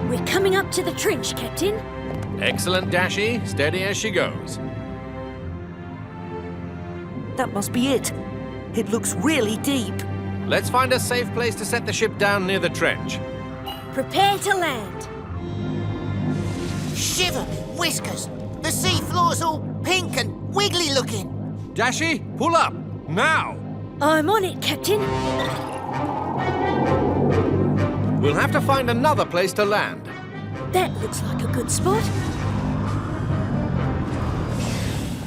We're coming up to the trench, Captain. Excellent, Dashi. Steady as she goes. That must be it. It looks really deep. Let's find a safe place to set the ship down near the trench. Prepare to land. Shiver me whiskers! The sea floor's all pink and wiggly looking. Dashi, pull up! Now! I'm on it, Captain. We'll have to find another place to land. That looks like a good spot.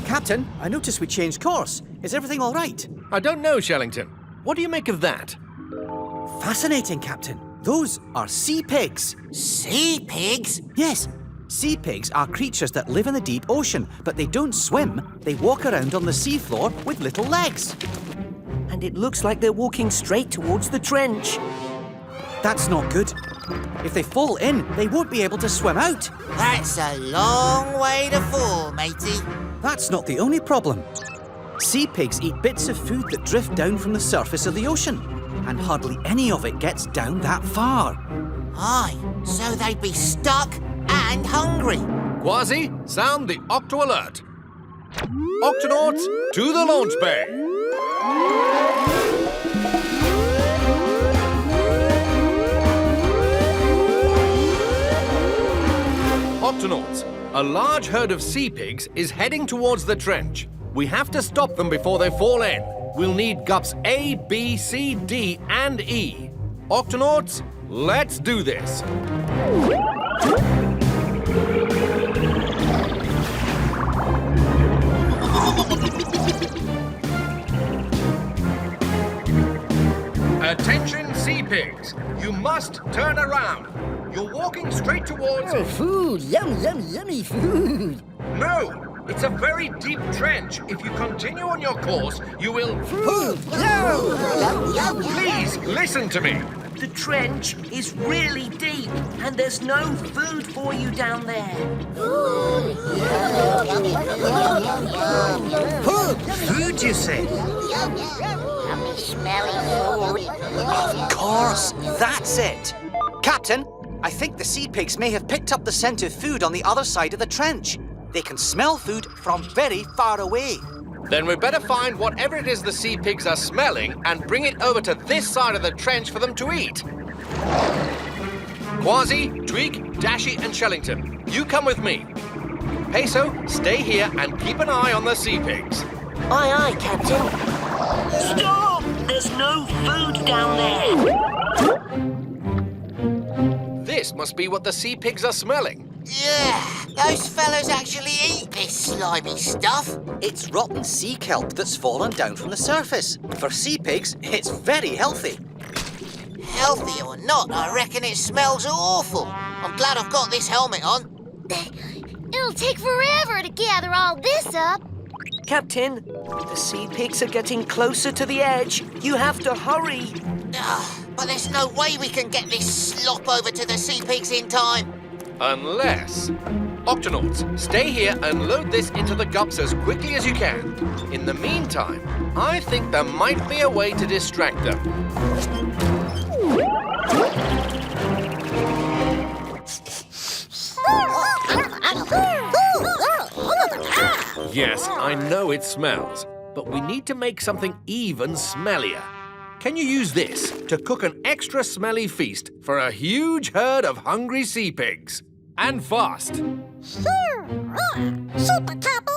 Captain, I noticed we changed course. Is everything all right? I don't know, Shellington. What do you make of that? Fascinating, Captain. Those are sea pigs. Sea pigs? Yes. Sea pigs are creatures that live in the deep ocean, but they don't swim. They walk around on the seafloor with little legs. And it looks like they're walking straight towards the trench. That's not good. If they fall in, they won't be able to swim out. That's a long way to fall, matey. That's not the only problem. Sea pigs eat bits of food that drift down from the surface of the ocean, and hardly any of it gets down that far. Aye, so they'd be stuck and hungry. Kwazii, sound the Octo alert. Octonauts, to the launch bay. Octonauts, a large herd of sea pigs is heading towards the trench. We have to stop them before they fall in. We'll need Gups A, B, C, D, and E. Octonauts, let's do this. Attention, sea pigs. You must turn around. You're walking straight towards... Oh, food! Yum, yum, yummy food! No! It's a very deep trench. If you continue on your course, you will... Food! Yum! Yum, yum, Please, listen to me. The trench is really deep, and there's no food for you down there. Food! Food, you say? Yummy, smelly food! Of course, that's it. Captain, I think the sea pigs may have picked up the scent of food on the other side of the trench. They can smell food from very far away. Then we'd better find whatever it is the sea pigs are smelling and bring it over to this side of the trench for them to eat. Kwazii, Tweak, Dashi, and Shellington, you come with me. Peso, stay here and keep an eye on the sea pigs. Aye, aye, Captain. Stop! There's no food down there. This must be what the sea pigs are smelling. Yeah, those fellas actually eat this slimy stuff. It's rotten sea kelp that's fallen down from the surface. For sea pigs, it's very healthy. Healthy or not, I reckon it smells awful. I'm glad I've got this helmet on. It'll take forever to gather all this up. Captain, the sea pigs are getting closer to the edge. You have to hurry. But there's no way we can get this slop over to the sea pigs in time. Unless... Octonauts, stay here and load this into the Gups as quickly as you can. In the meantime, I think there might be a way to distract them. Yes, I know it smells, but we need to make something even smellier. Can you use this to cook an extra smelly feast for a huge herd of hungry sea pigs? And fast. Sure. Super couple.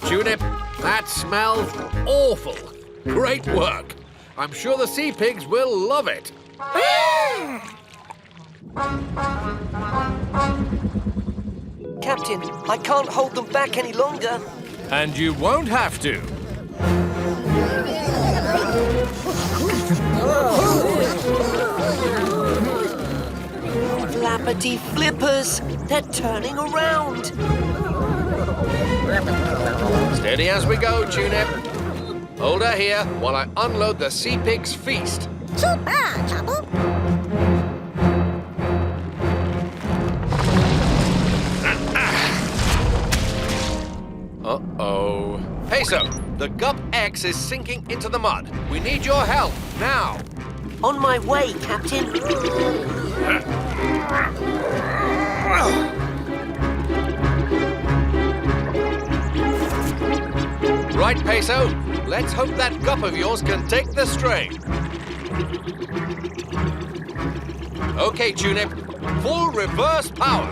Tunip, that smells awful. Great work. I'm sure the sea pigs will love it. Captain, I can't hold them back any longer. And you won't have to. Flappity flippers, they're turning around. Stay Steady as we go, Tunip. Hold her here while I unload the sea pig's feast. Uh-oh. Peso, the Gup X is sinking into the mud. We need your help, now. On my way, Captain. Right, Peso. Let's hope that Gup of yours can take the strain. Okay, Tunip. Full reverse power.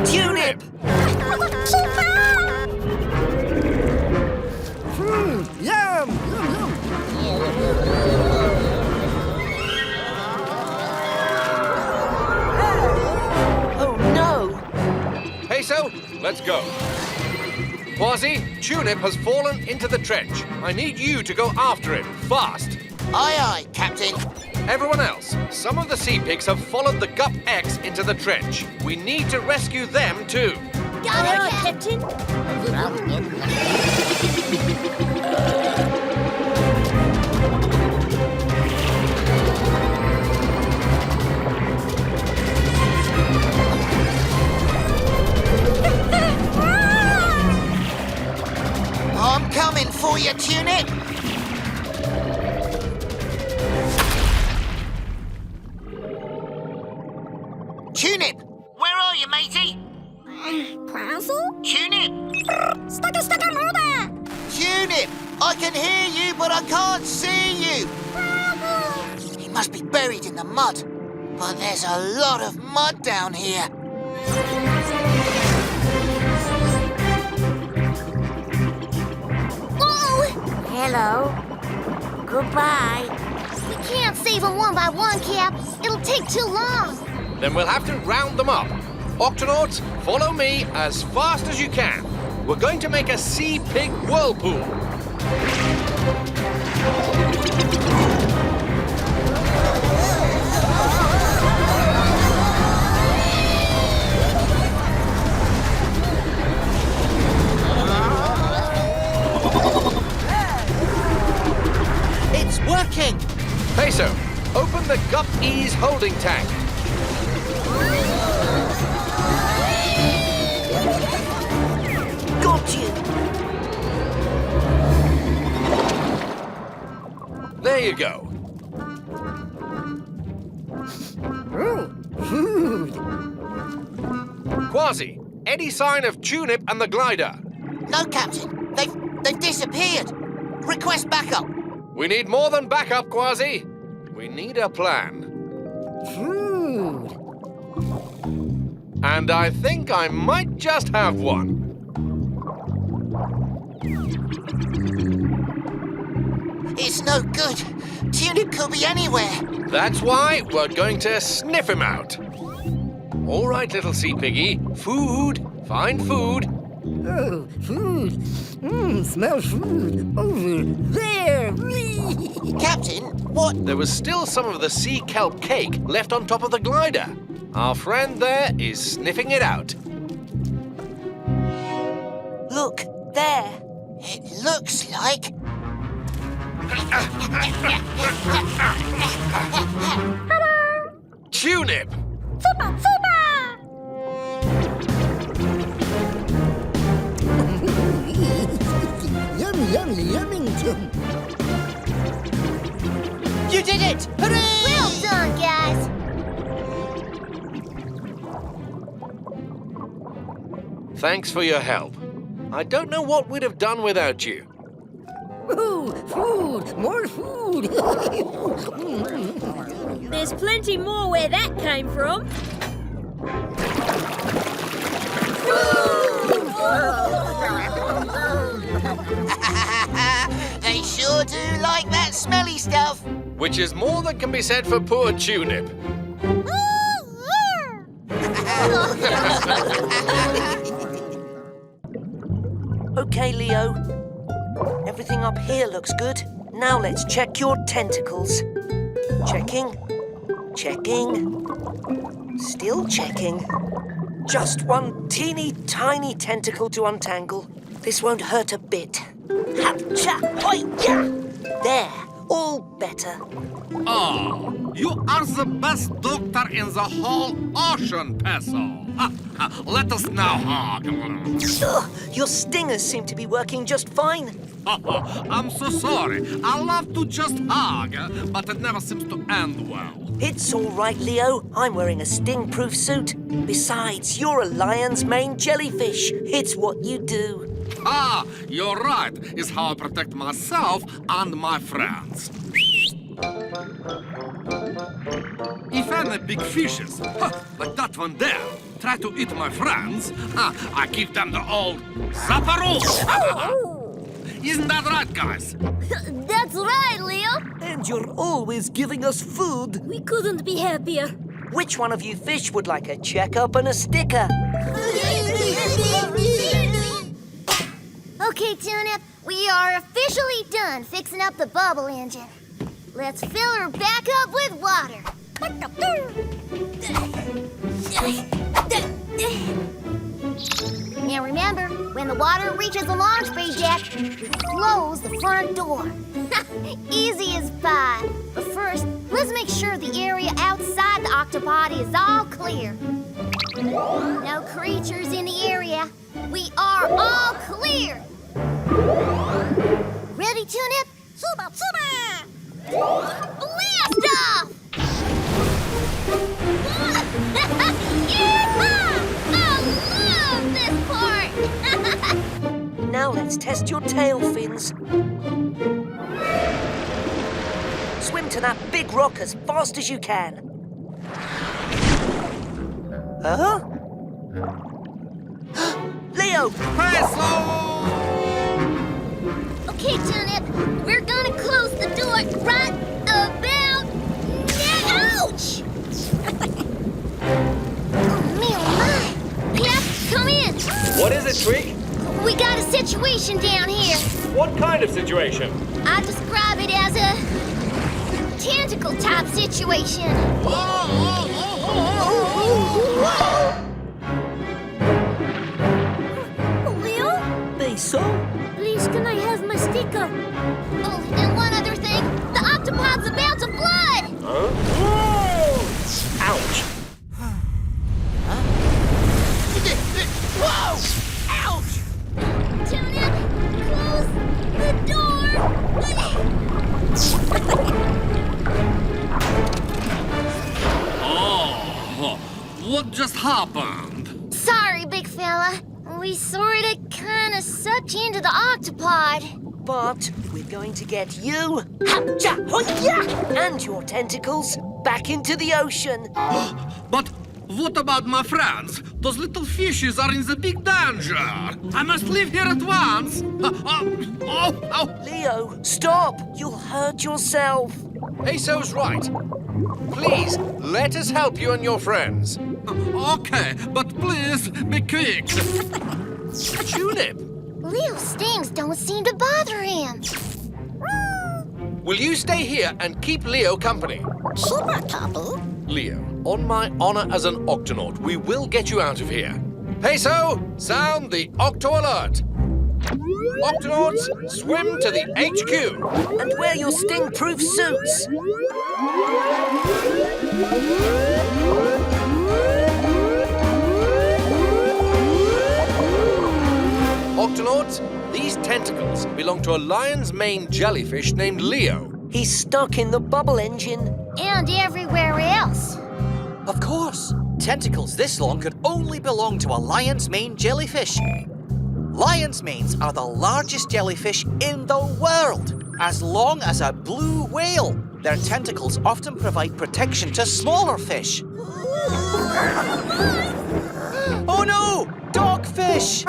Tunip! Yum! Oh no! Peso, let's go. Kwazii, Tunip has fallen into the trench. I need you to go after him, fast. Aye, aye, Captain. Everyone else, some of the sea pigs have followed the Gup X into the trench. We need to rescue them too. Got Aye, it, aye, Captain. I'm coming for you, Tunip. Tunip, where are you, matey? Tunip! Tunip! I can hear you, but I can't see you! He must be buried in the mud. But there's a lot of mud down here. Whoa! Hello. Goodbye. We can't save them one by one, Cap. It'll take too long. Then we'll have to round them up. Octonauts, follow me as fast as you can. We're going to make a sea pig whirlpool. It's working! Peso, open the Gup E's holding tank. Got you! There you go. Kwazii, any sign of Tunip and the glider? No, Captain. They've disappeared. Request backup. We need more than backup, Kwazii. We need a plan. Food. And I think I might just have one. It's no good. Tunip could be anywhere. That's why we're going to sniff him out. All right, little sea piggy. Food. Find food. Oh, food. Smell food. Over there. Whee! Captain, what? There was still some of the sea kelp cake left on top of the glider. Our friend there is sniffing it out. Look, there! It looks like... Tunip! Yummy, yummy, yummington. You did it! Hooray! Well done, guys. Thanks for your help. I don't know what we'd have done without you. Ooh, food, more food. There's plenty more where that came from. They sure do like that smelly stuff. Which is more than can be said for poor Tunip. Okay, Leo. Everything up here looks good. Now let's check your tentacles. Checking. Checking. Still checking. Just one teeny tiny tentacle to untangle. This won't hurt a bit. Ha-cha! Hoi-ya! There, all better. Oh, you are the best doctor in the whole ocean, Peso. Let us now hug. Ugh, your stingers seem to be working just fine. I'm so sorry. I love to just hug, but it never seems to end well. It's all right, Leo. I'm wearing a sting-proof suit. Besides, you're a lion's mane jellyfish. It's what you do. Ah, you're right. It's how I protect myself and my friends. If any big fishes, like that one there, try to eat my friends, I give them the old zapparoo. Isn't that right, guys? That's right, Leo. And you're always giving us food. We couldn't be happier. Which one of you fish would like a checkup and a sticker? Okay, Tunip, we are officially done fixing up the bubble engine. Let's fill her back up with water. Now remember, when the water reaches the launch bay deck, we close the front door. Easy as pie. But first, let's make sure the area outside the Octopod is all clear. No creatures in the area. We are all clear. Ready, Tunip? Suba, suba! Blast off! Yeehaw! I love this part! Now let's test your tail fins. Swim to that big rock as fast as you can. Huh? Leo! Peso! Okay, Tunip, we're gonna close the door right about now. Ouch! Oh, me, oh my! Yep, come in. What is it, Twig? We got a situation down here. What kind of situation? I describe it as a tentacle type situation. Leo? Peso? Please, can I have my sticker? Oh, and one other thing. The Octopod's about to flood! Huh? Ouch! Whoa! Ouch! Tunip, close the door! Oh, what just happened? Sorry, big fella. We sorta kinda sucked you into the Octopod. But we're going to get you, ha-cha, hoya, and your tentacles back into the ocean. But what about my friends? Those little fishes are in the big danger. I must leave here at once. Leo, stop! You'll hurt yourself. Peso's right. Please, let us help you and your friends. Okay, but please be quick. Tunip, Leo's stings don't seem to bother him. will you stay here and keep Leo company? Leo, on my honor as an Octonaut, we will get you out of here. Peso, sound the Octo alert. Octonauts, swim to the HQ. And wear your sting-proof suits. Octonauts, these tentacles belong to a lion's mane jellyfish named Leo. He's stuck in the bubble engine. And everywhere else. Of course. Tentacles this long could only belong to a lion's mane jellyfish. Lion's manes are the largest jellyfish in the world, as long as a blue whale. Their tentacles often provide protection to smaller fish. Oh no! Dogfish!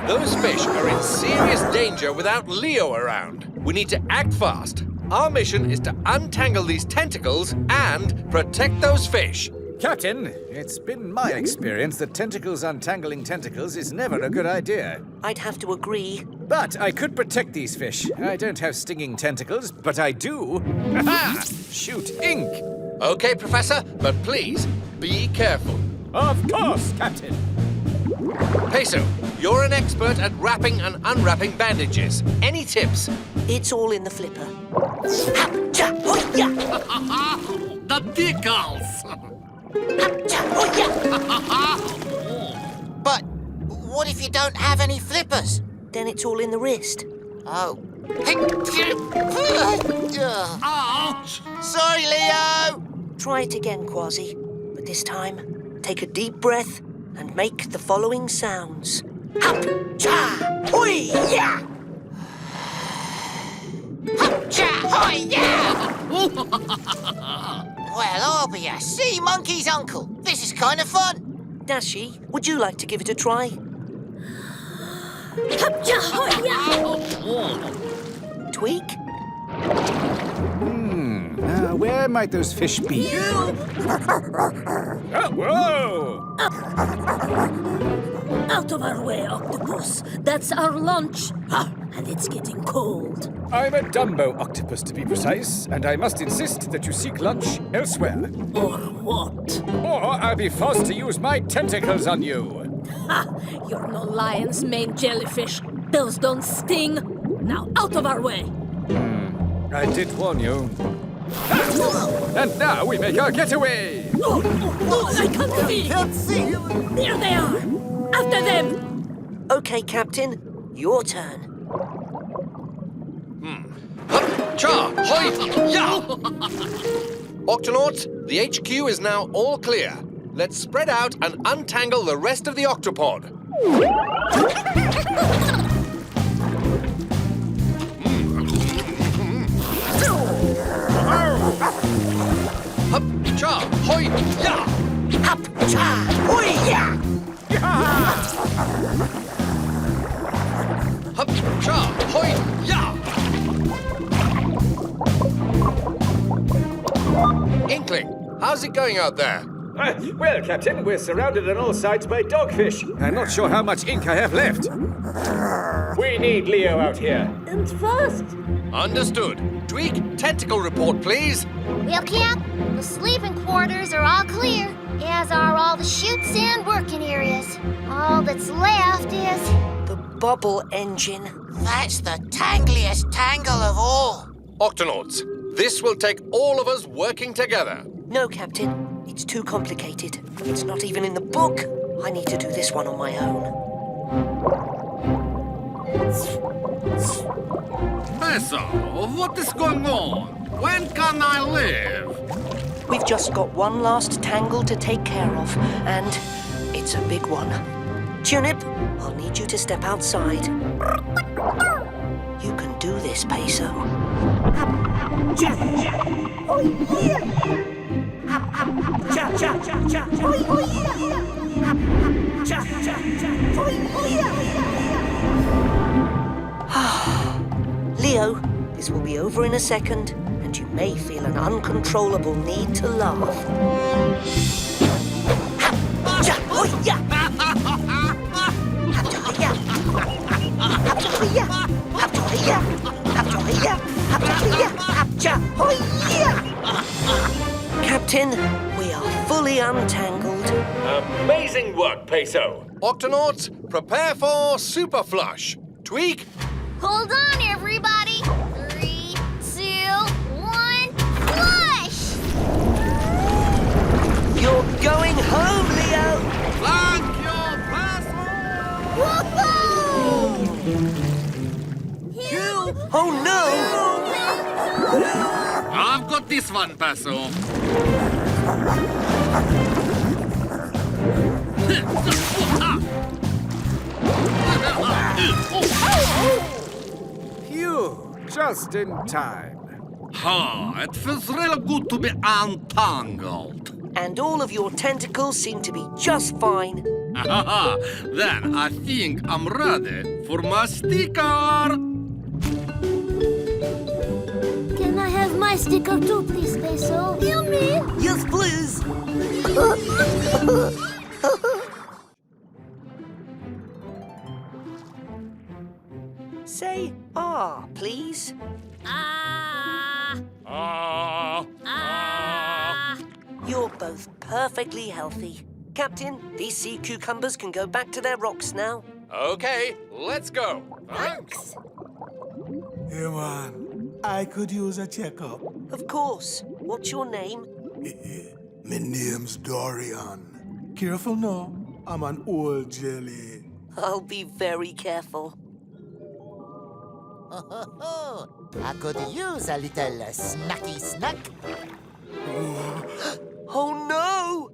Those fish are in serious danger without Leo around. We need to act fast. Our mission is to untangle these tentacles and protect those fish. Captain, it's been my experience that tentacles untangling tentacles is never a good idea. I'd have to agree. But I could protect these fish. I don't have stinging tentacles, but I do. Ha-ha! Shoot ink! Okay, Professor, but please, be careful. Of course, Captain. Peso, you're an expert at wrapping and unwrapping bandages. Any tips? It's all in the flipper. The tickles! But what if you don't have any flippers? Then it's all in the wrist. Oh. Ouch! Sorry, Leo! Try it again, Kwazii. But this time, take a deep breath and make the following sounds. Hoi-ya! Hoi-ya! Well, I'll be a sea monkey's uncle. This is kind of fun. Dashi, would you like to give it a try? Tweak? Now, where might those fish be? Oh, whoa! Out of our way, Octopus. That's our lunch. And it's getting cold. I'm a Dumbo octopus, to be precise, and I must insist that you seek lunch elsewhere. Or what? Or I'll be forced to use my tentacles on you. Ha! You're no lion's mane jellyfish. Those don't sting. Now out of our way. I did warn you. And now we make our getaway! Oh, I can't see. There they are. After them. Okay, Captain. Your turn. Cha! Hoi! Ya! Octonauts, the HQ is now all clear. Let's spread out and untangle the rest of the Octopod. Hup! Cha! Hoi! Ya! Up, cha, hoi-ya! Hup! Cha! Hoi! Ya! Inkling, how's it going out there? Well, Captain, we're surrounded on all sides by dogfish. I'm not sure how much ink I have left. We need Leo out here. And fast. Understood. Tweak, tentacle report, please. Well, Cap, the sleeping quarters are all clear, as are all the chutes and working areas. All that's left is... The bubble engine. That's the tangliest tangle of all. Octonauts, this will take all of us working together. No, Captain. It's too complicated. It's not even in the book. I need to do this one on my own. Peso, what is going on? When can I leave? We've just got one last tangle to take care of, and it's a big one. Tunip, I'll need you to step outside. You can do this, Peso. Leo, this will be over in a second, and you may feel an uncontrollable need to laugh. Captain, we are fully untangled. Amazing work, Peso. Octonauts, prepare for super flush. Tweak, Hold on, everybody. 3, 2, 1, flush! You're going home, Leo! Thank you, Peso! Woohoo! Oh no! I've got this one, Peso. Phew, just in time. It feels really good to be untangled. And all of your tentacles seem to be just fine. Then I think I'm ready for my sticker. Can I have my sticker too, please, Peso? Yummy. Yes, please. please. You're both perfectly healthy. Captain, these sea cucumbers can go back to their rocks now. Okay, let's go. Thanks. Hey man, I could use a checkup. Of course. What's your name? My name's Dorian. Careful now, I'm an old jelly. I'll be very careful. I could use a little snacky snack. Oh no!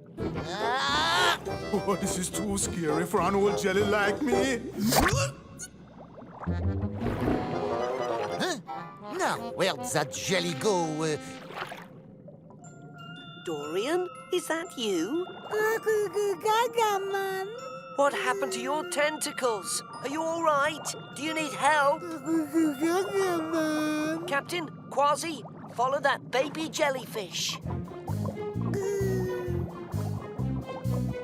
Oh, this is too scary for an old jelly like me. Now, where'd that jelly go? Dorian, is that you? What happened to your tentacles? Are you all right? Do you need help? Captain, Kwazii, follow that baby jellyfish.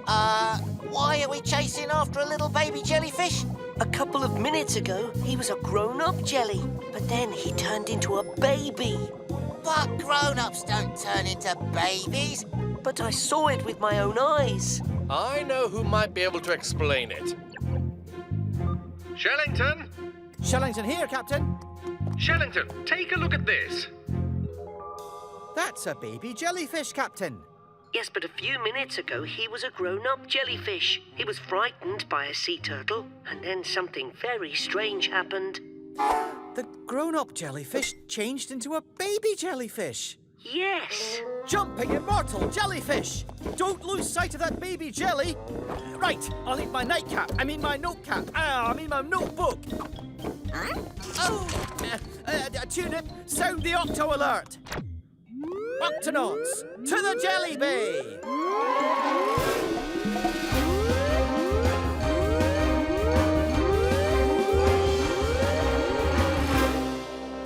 Why are we chasing after a little baby jellyfish? A couple of minutes ago, he was a grown-up jelly, but then he turned into a baby. But grown-ups don't turn into babies. But I saw it with my own eyes. I know who might be able to explain it. Shellington? Shellington here, Captain. Shellington, take a look at this. That's a baby jellyfish, Captain. Yes, but a few minutes ago, he was a grown-up jellyfish. He was frightened by a sea turtle, and then something very strange happened. The grown-up jellyfish changed into a baby jellyfish. Yes. Jumping immortal jellyfish! Don't lose sight of that baby jelly! Right, I'll need my nightcap. I mean my notecap. I mean my notebook. Tunip, sound the octo alert. Octonauts, to the Jelly Bay!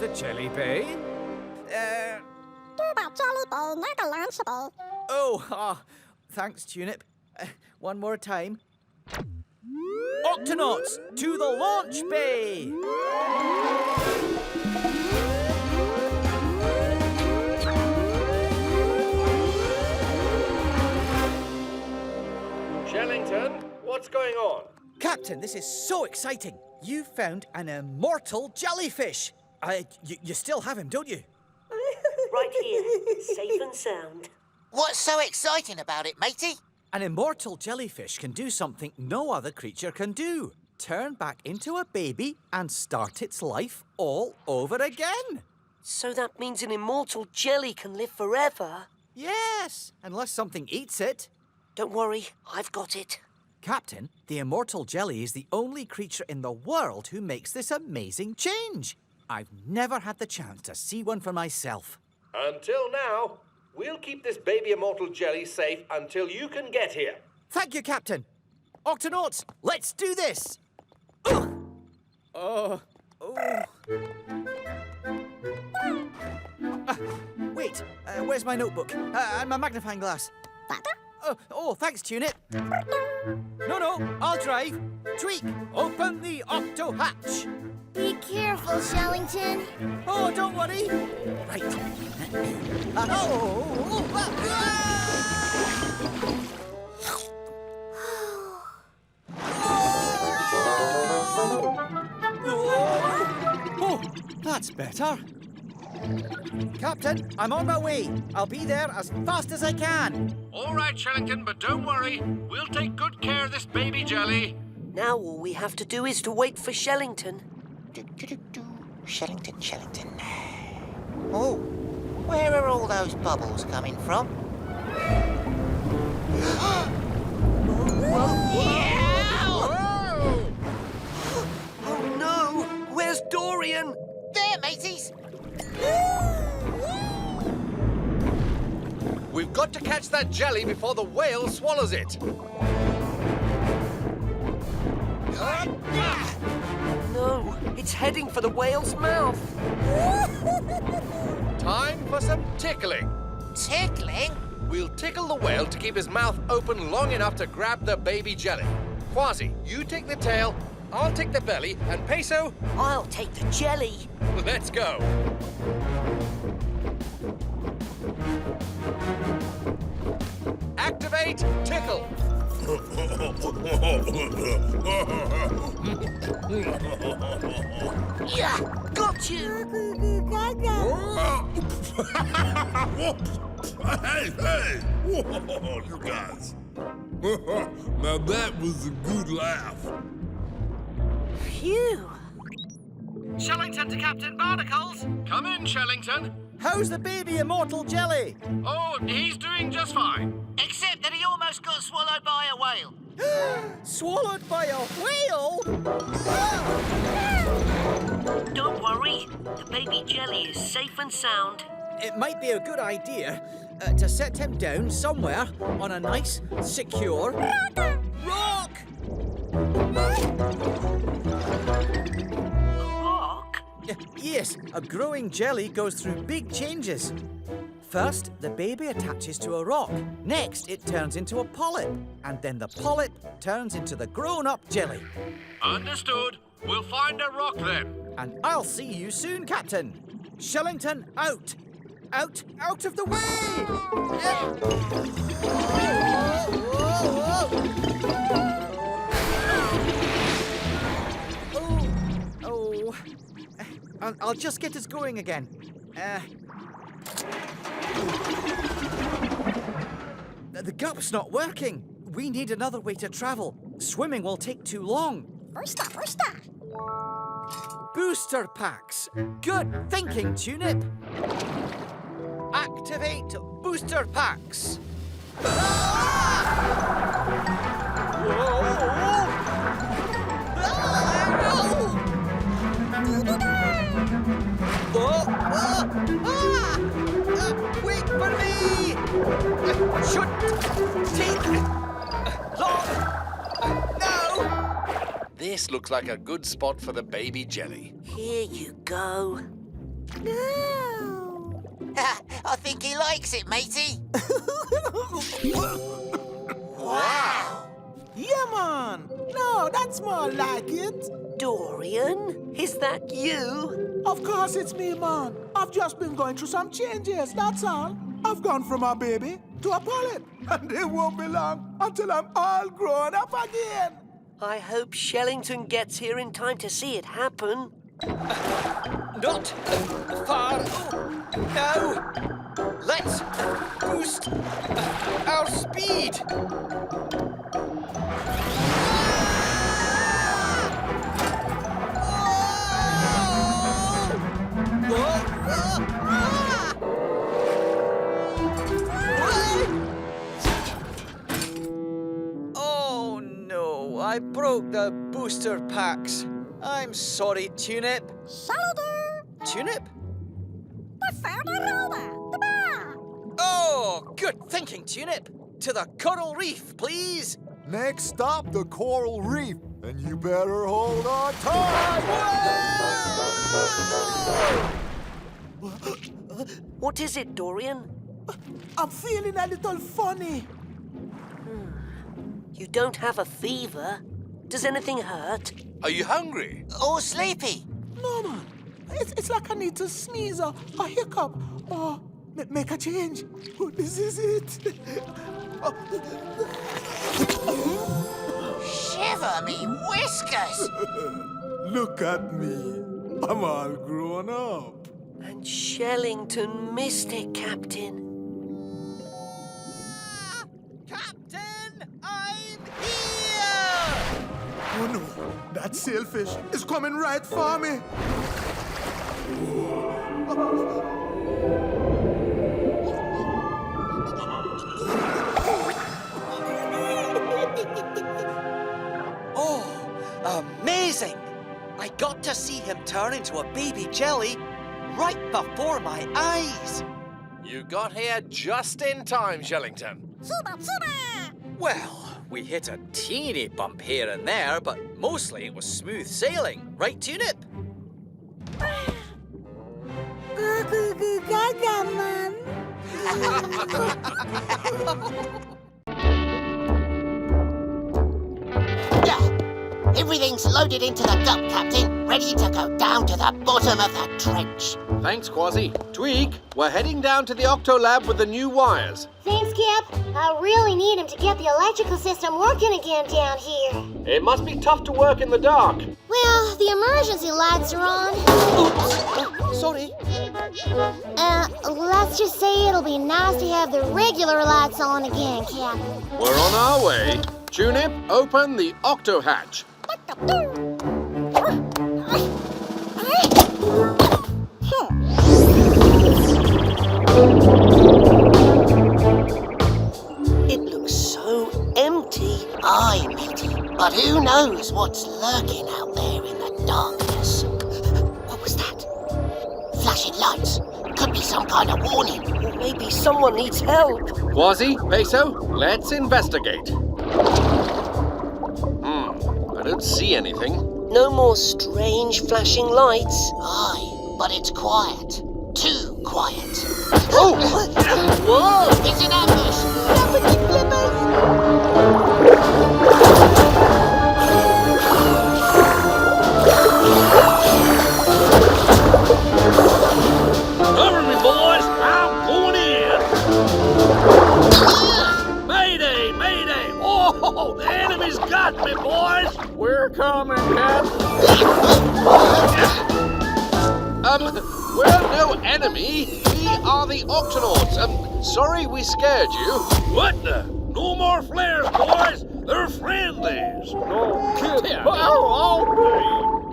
The Jelly Bay? Thanks, Tunip. One more time. Octonauts, to the launch bay! Shellington, what's going on? Captain, this is so exciting. You found an immortal jellyfish. You still have him, don't you? Right here, safe and sound. What's so exciting about it, matey? An immortal jellyfish can do something no other creature can do. Turn back into a baby and start its life all over again. So that means an immortal jelly can live forever? Yes, unless something eats it. Don't worry, I've got it. Captain, the immortal jelly is the only creature in the world who makes this amazing change. I've never had the chance to see one for myself. Until now, we'll keep this baby immortal jelly safe until you can get here. Thank you, Captain. Octonauts, let's do this. Wait, where's my notebook? And my magnifying glass? Thanks, Tunip. No, I'll drive. Tweak, open the octo hatch. Be careful, Shellington. Oh, don't worry. Right. Oh, that's better. Captain, I'm on my way. I'll be there as fast as I can. All right, Shellington, but don't worry. We'll take good care of this baby jelly. Now all we have to do is to wait for Shellington. Shellington. Oh, where are all those bubbles coming from? Oh no! Where's Dorian? There, mateys! We've got to catch that jelly before the whale swallows it. No, it's heading for the whale's mouth. Time for some tickling. Tickling? We'll tickle the whale to keep his mouth open long enough to grab the baby jelly. Kwazii, you take the tail, I'll take the belly, and Peso, I'll take the jelly. let's go. Activate tickle. Yeah, got you. Hey! Whoa, you guys. Now that was a good laugh. Phew. Shellington to Captain Barnacles. Come in, Shellington. How's the baby Immortal Jelly? Oh, he's doing just fine. Except that he almost got swallowed by a whale. Swallowed by a whale? Don't worry, the baby jelly is safe and sound. It might be a good idea to set him down somewhere on a nice, secure rock. Rock? Yes, a growing jelly goes through big changes. First, the baby attaches to a rock. Next, it turns into a polyp. And then the polyp turns into the grown-up jelly. Understood. We'll find a rock then. And I'll see you soon, Captain. Shellington, out! Out of the way! Oh. I'll just get us going again. The Gup's not working. We need another way to travel. Swimming will take too long. Booster. Booster packs. Good thinking, Tunip. Activate booster packs. Wait for me! Should take long. No! This looks like a good spot for the baby jelly. Here you go. I think he likes it, matey. Wow! Yeah, man. No, that's more like it. Dorian, is that you? Of course it's me, man. I've just been going through some changes, that's all. I've gone from a baby to a polyp, and it won't be long until I'm all grown up again. I hope Shellington gets here in time to see it happen. Not far now. Let's boost our speed. Oh no, I broke the booster packs. I'm sorry, Tunip. Tunip? Oh, good thinking, Tunip. To the coral reef, please. Next stop, the coral reef, and you better hold on tight. What is it, Dorian? I'm feeling a little funny. You don't have a fever. Does anything hurt? Are you hungry? Or sleepy. No, man. It's like I need to sneeze or a hiccup or make a change. Oh, this is it. Shiver me whiskers. Look at me. I'm all grown up. And Shellington missed it, Captain. Captain, I'm here! Oh no, that sailfish is coming right for me. Oh, amazing! I got to see him turn into a baby jelly right before my eyes. You got here just in time, Shellington. Well, we hit a teeny bump here and there, but mostly it was smooth sailing. Right, Tunip? Everything's loaded into the Gup, Captain, ready to go down to the bottom of that trench. Thanks, Kwazii. Tweak, we're heading down to the Octolab with the new wires. Thanks, Cap. I really need him to get the electrical system working again down here. It must be tough to work in the dark. Well, the emergency lights are on. Oops. Sorry. Let's just say it'll be nice to have the regular lights on again, Cap. We're on our way. Tunip, open the Octo hatch. It looks so empty. Aye, matey, but who knows what's lurking out there in the darkness? What was that? Flashing lights. Could be some kind of warning. Or maybe someone needs help. Kwazii, Peso, let's investigate. I don't see anything. No more strange flashing lights. Aye, but it's quiet. Too quiet. Oh! Whoa! It's an ambush! Cover me, boys! I'm going in! Mayday! Mayday! Oh, the enemy's got me, boys! We're coming, Captain! We're no enemy. We are the Octonauts. Sorry we scared you. What the? No more flares, boys! They're friendlies! No kidding!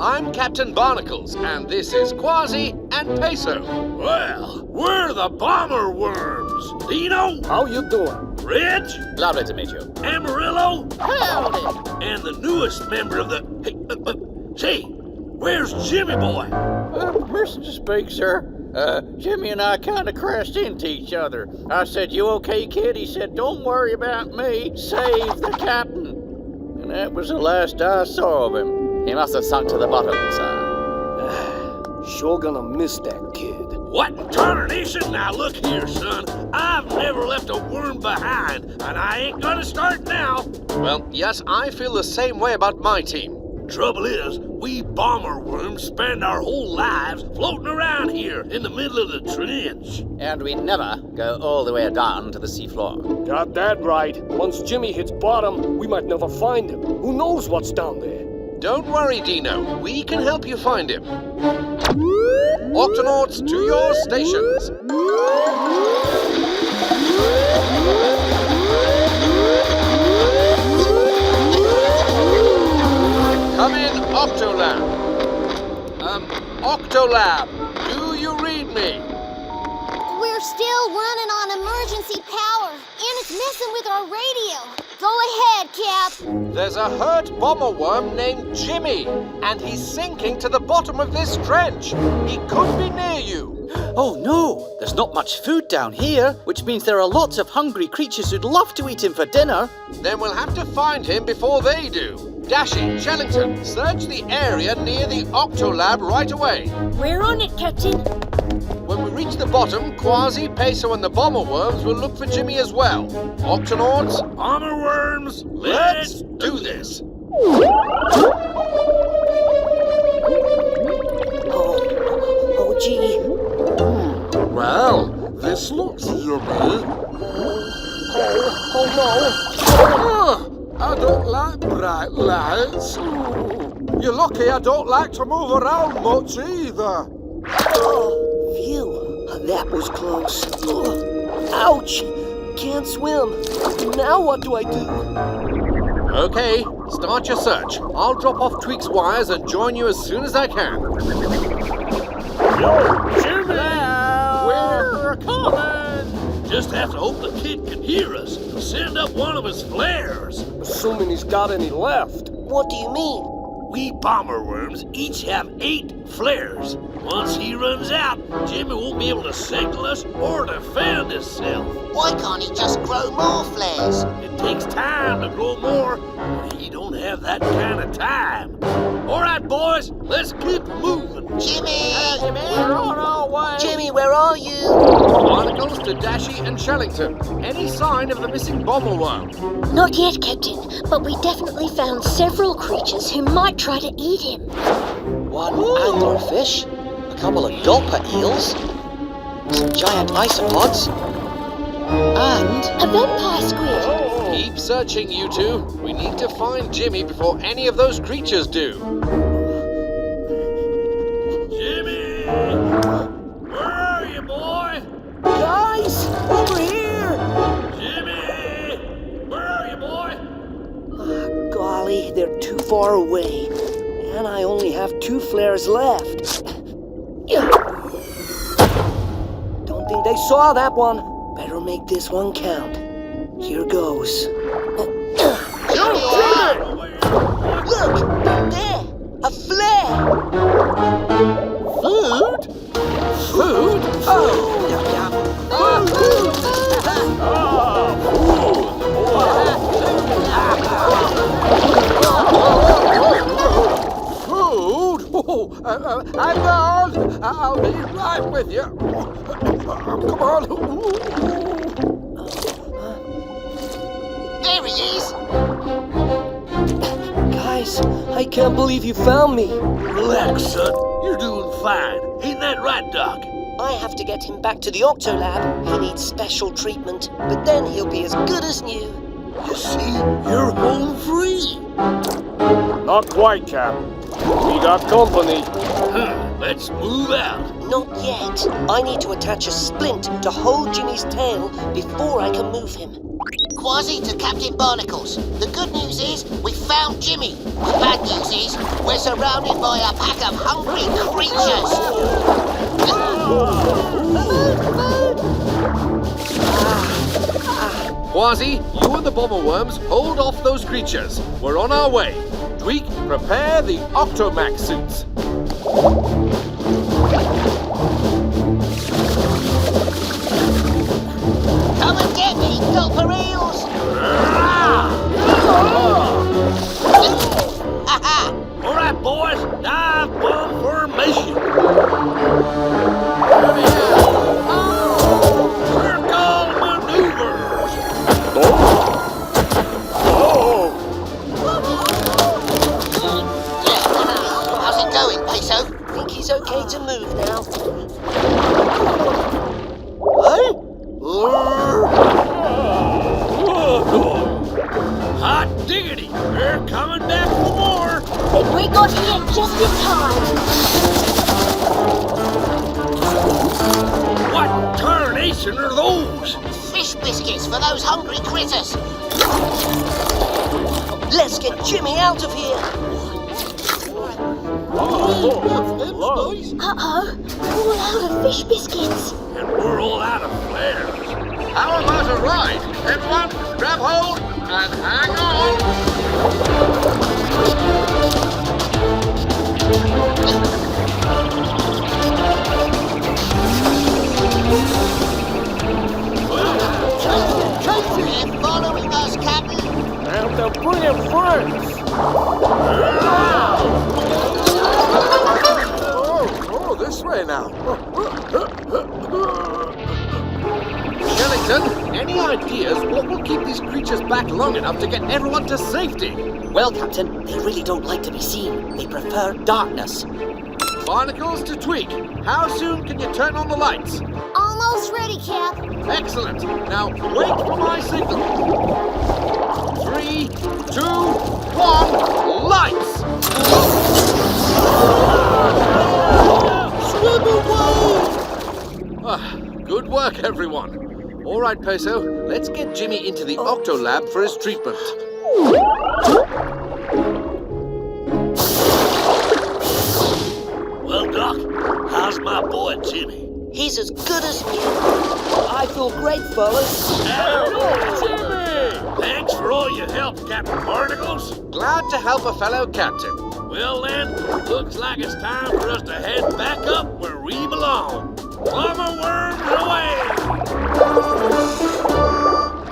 I'm Captain Barnacles, and this is Kwazii and Peso. Well, we're the bomber worms! Dino? How you doing? Rich? Lovely to meet you. Amarillo? Howdy! And the newest member of the... Hey, say, where's Jimmy boy? Permission to speak, sir. Jimmy and I kind of crashed into each other. I said, "You okay, kid?" He said, "Don't worry about me. Save the captain." And that was the last I saw of him. He must have sunk to the bottom, sir. Sure gonna miss that kid. What in tarnation? Now look here, son. I've never left a worm behind, and I ain't gonna start now. Well, yes, I feel the same way about my team. Trouble is, we bomber worms spend our whole lives floating around here in the middle of the trench. And we never go all the way down to the seafloor. Got that right. Once Jimmy hits bottom, we might never find him. Who knows what's down there? Don't worry, Dino. We can help you find him. Octonauts, to your stations. Come in, Octolab. Octolab, do you read me? We're still running on emergency power, and it's messing with our radio. Go ahead, Cap. There's a hurt bomber worm named Jimmy, and he's sinking to the bottom of this trench. He could be near you. Oh no, there's not much food down here, which means there are lots of hungry creatures who'd love to eat him for dinner. Then we'll have to find him before they do. Dashy, Shellington, search the area near the Octolab right away. We're on it, Captain. When we reach the bottom, Kwazii, Peso, and the bomber worms will look for Jimmy as well. Octonauts, Bomber worms, let's do this. Oh, gee. well, this looks yummy. Oh no! I don't like bright lights. You're lucky I don't like to move around much either. Phew, that was close. Ouch! Can't swim. Now what do I do? Okay, start your search. I'll drop off Tweak's wires and join you as soon as I can. Jimmy! We're coming! Just have to hope the kid can hear us. Send up one of his flares. Assuming he's got any left. What do you mean? We bomber worms each have 8 flares. Once he runs out, Jimmy won't be able to signal us or defend himself. Why can't he just grow more flares? It takes time to grow more, and he don't have that kind of time. All right, boys, let's keep moving. Jimmy! We're on our way. Jimmy, where are you? Barnacles to Dashy and Shellington. Any sign of the missing bomber worm? Not yet, Captain, but we definitely found several creatures who might try to eat him. One anglerfish, a couple of gulper eels, some giant isopods, and a vampire squid. Keep searching, you two. We need to find Jimmy before any of those creatures do. Jimmy! Where are you, boy? Guys, over here! Jimmy! Where are you, boy? Golly, they're too far away. And I only have 2 flares left. Don't think they saw that one. Better make this one count. Here goes. Look! There! A flare! Food? Food? Oh! Food? Hang on! I'll be right with you. Come on. There he is. Guys, I can't believe you found me. Relax, son. You're doing fine. Ain't that right, Doc? I have to get him back to the Octolab. He needs special treatment, but then he'll be as good as new. You see, you're home free. Not quite, Cap. We got company. Let's move out. Not yet. I need to attach a splint to hold Jimmy's tail before I can move him. Kwazii to Captain Barnacles. The good news is we found Jimmy. The bad news is we're surrounded by a pack of hungry creatures. Kwazii, you and the bomber worms hold off those creatures. We're on our way. Tweak, prepare the Octomax suits. Come and get me, gulper eels! All right, boys. Dive bomb formation. Circle maneuvers. How's it going, Peso? Think he's okay to move now. Hot diggity! They're coming back for more! And we got here just in time. What tarnation are those? Fish biscuits for those hungry critters. Let's get Jimmy out of here. Uh-oh. All out of fish biscuits. And we're all out of flares. How about a ride? Everyone, grab hold and hang on. They're following us, Captain. And to bring him friends. Oh, this way now. Shellington, any ideas what will keep these creatures back long enough to get everyone to safety? Well, Captain, they really don't like to be seen. They prefer darkness. Barnacles to Tweak. How soon can you turn on the lights? Almost ready, Cap. Excellent. Now wait for my signal. 3, 2, 1, lights! Swim away! Good work, everyone. All right, Peso, let's get Jimmy into the Octolab for his treatment. Well, Doc, how's my boy Jimmy? He's as good as new. I feel great, fellas. Jimmy! Thanks for all your help, Captain Barnacles. Glad to help a fellow captain. Well then, looks like it's time for us to head back up where we belong. Plumber worms away!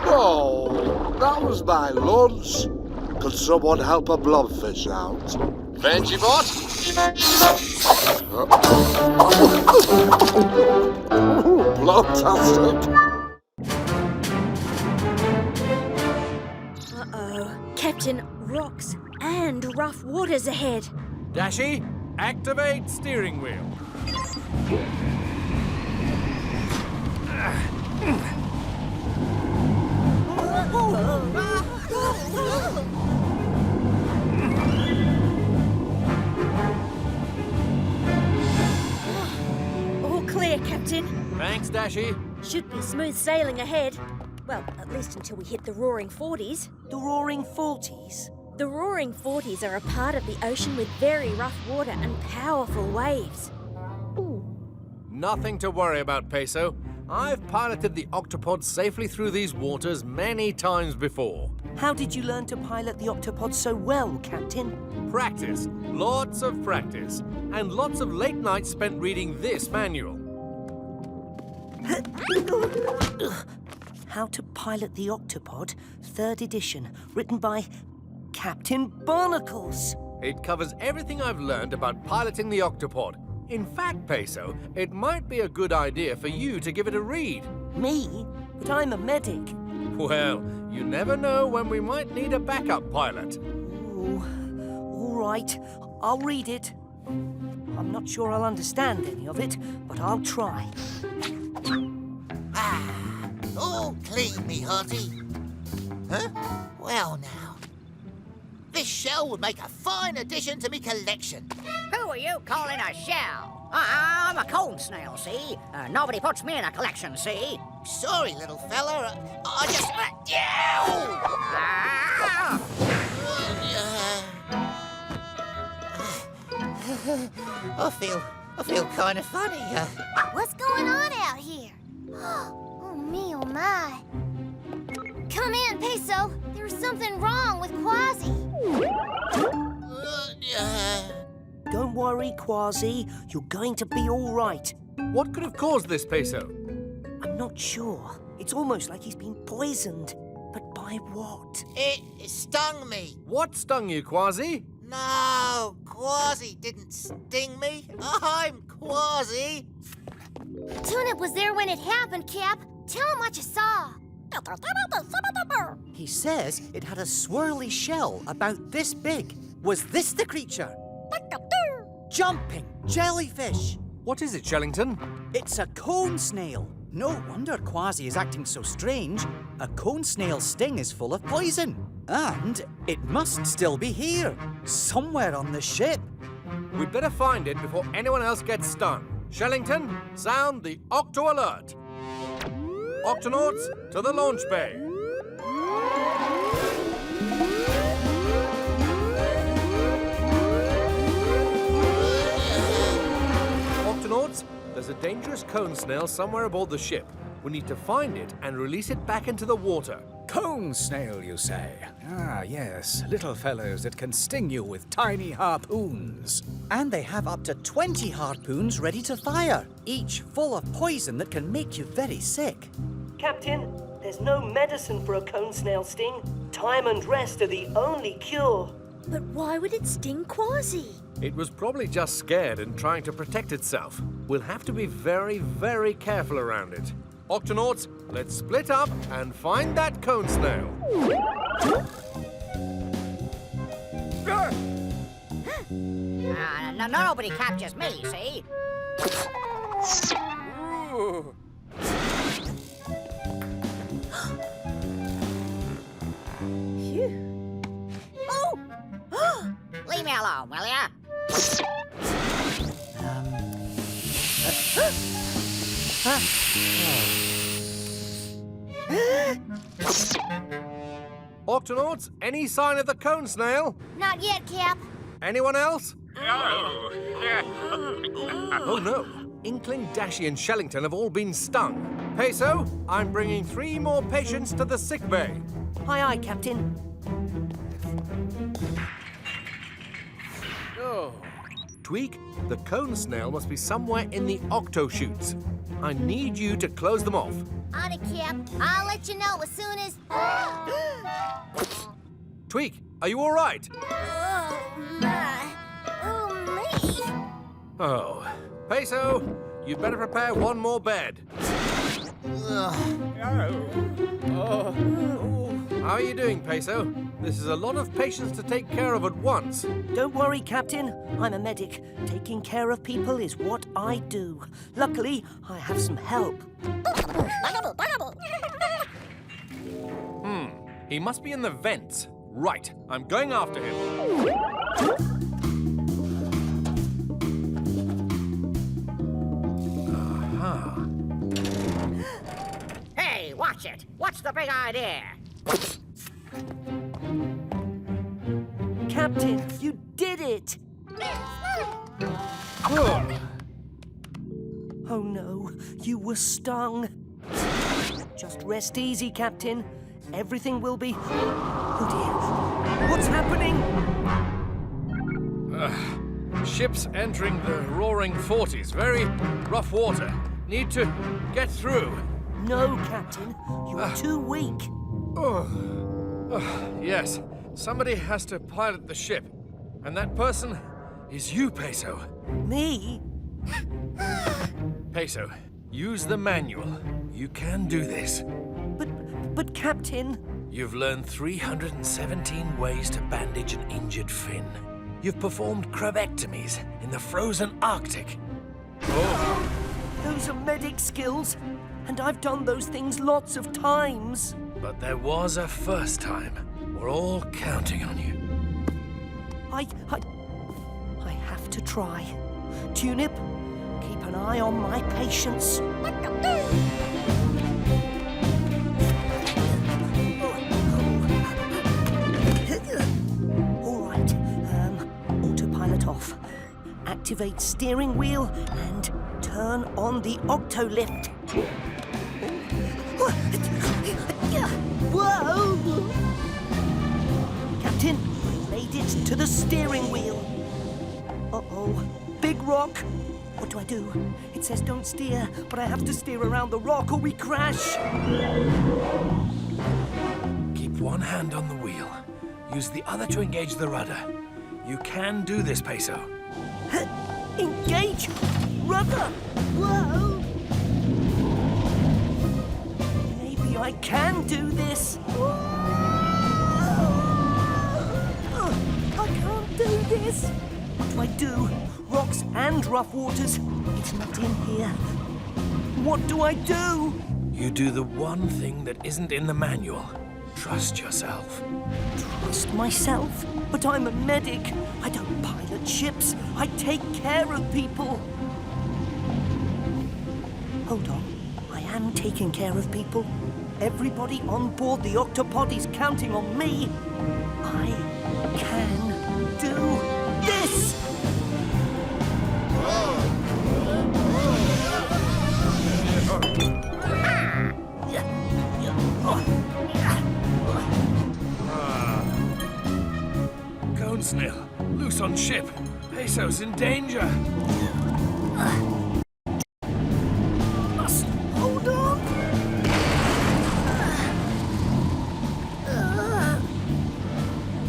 Oh, that was my lunch. Could someone help a blobfish out? Fancy bot? Fantastic. Uh-oh. Captain, rocks and rough waters ahead. Dashy, activate steering wheel. All clear, Captain. Thanks, Dashy. Should be smooth sailing ahead. Well, at least until we hit the Roaring Forties. The Roaring Forties? The Roaring Forties are a part of the ocean with very rough water and powerful waves. Nothing to worry about, Peso. I've piloted the Octopod safely through these waters many times before. How did you learn to pilot the Octopod so well, Captain? Practice. Lots of practice. And lots of late nights spent reading this manual. How to Pilot the Octopod, 3rd edition, written by Captain Barnacles. It covers everything I've learned about piloting the Octopod. In fact, Peso, it might be a good idea for you to give it a read. Me? But I'm a medic. Well, you never know when we might need a backup pilot. Ooh, all right, I'll read it. I'm not sure I'll understand any of it, but I'll try. All clean, me hearty. Huh? Well now. This shell would make a fine addition to me collection. Who are you calling a shell? I'm a cone snail, see? Nobody puts me in a collection, see? Sorry, little fella. I just... I feel kind of funny. What's going on out here? Oh, me, oh, my. Come in, Peso. There's something wrong with Kwazii. Don't worry, Kwazii. You're going to be all right. What could have caused this, Peso? I'm not sure. It's almost like he's been poisoned. But by what? It stung me. What stung you, Kwazii? No, Kwazii didn't sting me. I'm Kwazii. Tunip was there when it happened, Cap. Tell him what you saw. He says it had a swirly shell about this big. Was this the creature? Jumping jellyfish. What is it, Shellington? It's a cone snail. No wonder Kwazii is acting so strange. A cone snail's sting is full of poison. And it must still be here, somewhere on the ship. We'd better find it before anyone else gets stung. Shellington, sound the Octo alert. Octonauts, to the launch bay. Octonauts, there's a dangerous cone snail somewhere aboard the ship. We need to find it and release it back into the water. Cone snail, you say? Ah, yes. Little fellows that can sting you with tiny harpoons. And they have up to 20 harpoons ready to fire, each full of poison that can make you very sick. Captain, there's no medicine for a cone snail sting. Time and rest are the only cure. But why would it sting Kwazii? It was probably just scared and trying to protect itself. We'll have to be very, very careful around it. Octonauts, let's split up and find that cone snail. Nobody captures me, see? Ooh. Oh! Leave me alone, will ya? Octonauts, any sign of the cone snail? Not yet, Cap. Anyone else? Oh no, Inkling, Dashy and Shellington have all been stung. Peso, I'm bringing 3 more patients to the sick bay. Aye, aye, Captain. Oh. Tweak, the cone snail must be somewhere in the octo chutes. I need you to close them off. On it, Cap. I'll let you know as soon as... Tweak, are you all right? Oh, my. Oh, Peso, you better prepare one more bed. How are you doing, Peso? This is a lot of patients to take care of at once. Don't worry, Captain. I'm a medic. Taking care of people is what I do. Luckily, I have some help. He must be in the vents. Right, I'm going after him. Aha. Hey, watch it. What's the big idea? Captain, you did it! Oh no, you were stung. Just rest easy, Captain. Everything will be... Oh dear, what's happening? Ship's entering the roaring 40s. Very rough water. Need to get through. No, Captain, you are too weak. Yes, somebody has to pilot the ship. And that person is you, Peso. Me? Peso, use the manual. You can do this. But Captain... You've learned 317 ways to bandage an injured fin. You've performed crevectomies in the frozen Arctic. Those are medic skills, and I've done those things lots of times. But there was a first time. We're all counting on you. I have to try. Tunip, keep an eye on my patients. All right, autopilot off. Activate steering wheel and turn on the octolift. Whoa! Captain, I made it to the steering wheel. Uh-oh, big rock. What do I do? It says don't steer, but I have to steer around the rock or we crash. Keep one hand on the wheel. Use the other to engage the rudder. You can do this, Peso. Engage rudder. Whoa! Maybe I can do this. I can't do this. What do I do? Rocks and rough waters. It's not in here. What do I do? You do the one thing that isn't in the manual. Trust yourself. Trust myself? But I'm a medic. I don't pilot ships. I take care of people. Hold on. I am taking care of people. Everybody on board the Octopod is counting on me. I can do this! Cone snail, loose on ship. Peso's in danger. Must hold on.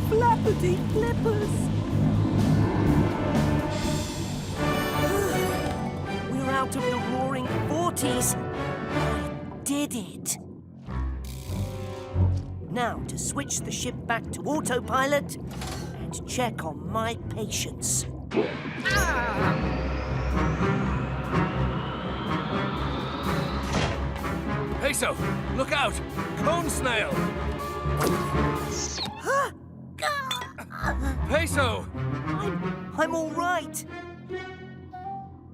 Flappity flippers. We're out of the roaring 40s. I did it. Now to switch the ship back to autopilot and check on my patients. Peso, look out! Cone snail! Peso! I'm all right.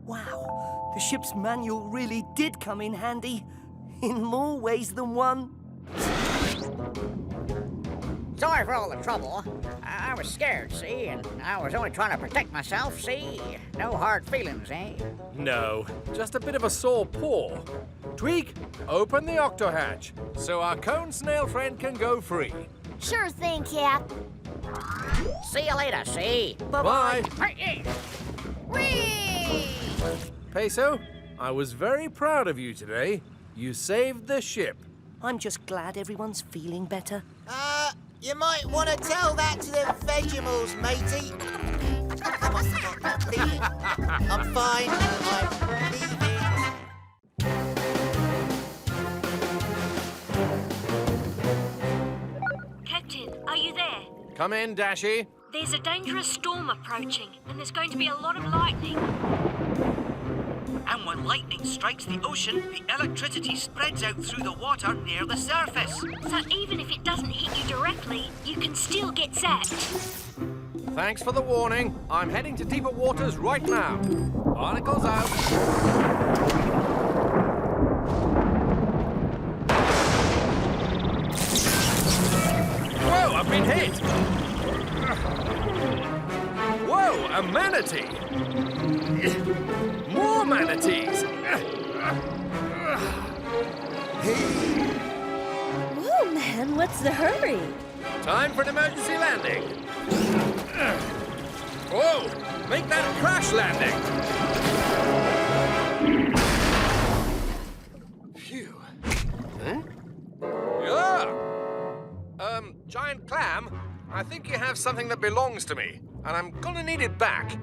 Wow, the ship's manual really did come in handy. In more ways than one. Sorry for all the trouble. I was scared, see? And I was only trying to protect myself, see? No hard feelings, eh? No, just a bit of a sore paw. Tweak, open the octo hatch so our cone snail friend can go free. Sure thing, Cap. See you later, see? Bye-bye. Whee! Peso, I was very proud of you today. You saved the ship. I'm just glad everyone's feeling better. You might want to tell that to the Vegemals, matey. I'm fine. I'm leaving. Captain, are you there? Come in, Dashy. There's a dangerous storm approaching, and there's going to be a lot of lightning. And when lightning strikes the ocean, the electricity spreads out through the water near the surface. So even if it doesn't hit you directly, you can still get zapped. Thanks for the warning. I'm heading to deeper waters right now. Barnacles out. Whoa, I've been hit! Whoa, a manatee! More manatees! Whoa, man, what's the hurry? Time for an emergency landing. Whoa, make that a crash landing! Phew. Huh? Yeah! Giant clam, I think you have something that belongs to me, and I'm gonna need it back.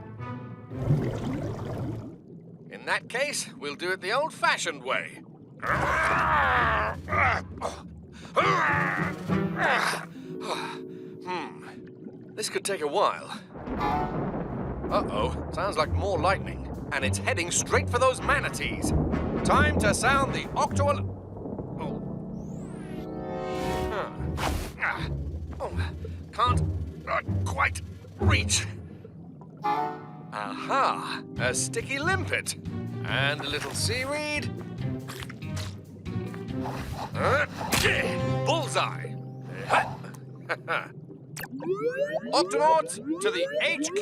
In that case, we'll do it the old-fashioned way. This could take a while. Uh-oh, sounds like more lightning, and it's heading straight for those manatees. Time to sound the can't quite reach. Aha, a sticky limpet. And a little seaweed. Bullseye. Octonauts to the HQ.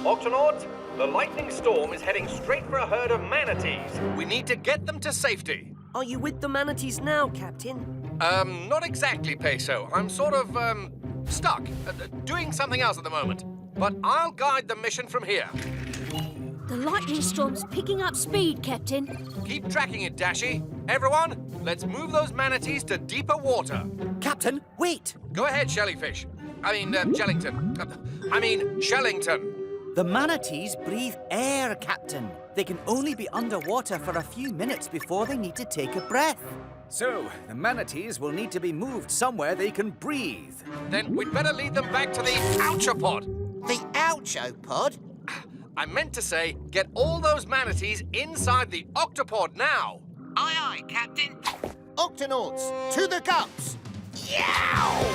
Octonauts, the lightning storm is heading straight for a herd of manatees. We need to get them to safety. Are you with the manatees now, Captain? Not exactly, Peso. I'm sort of, stuck, doing something else at the moment. But I'll guide the mission from here. The lightning storm's picking up speed, Captain. Keep tracking it, Dashy. Everyone, let's move those manatees to deeper water. Captain, wait! Go ahead, Jellyfish. Jellington. Shellington. The manatees breathe air, Captain. They can only be underwater for a few minutes before they need to take a breath. So, the manatees will need to be moved somewhere they can breathe. Then we'd better lead them back to the Octopod. The Octopod? I meant to say, get all those manatees inside the Octopod now. Aye, aye, Captain. Octonauts, to the Gups! Yow!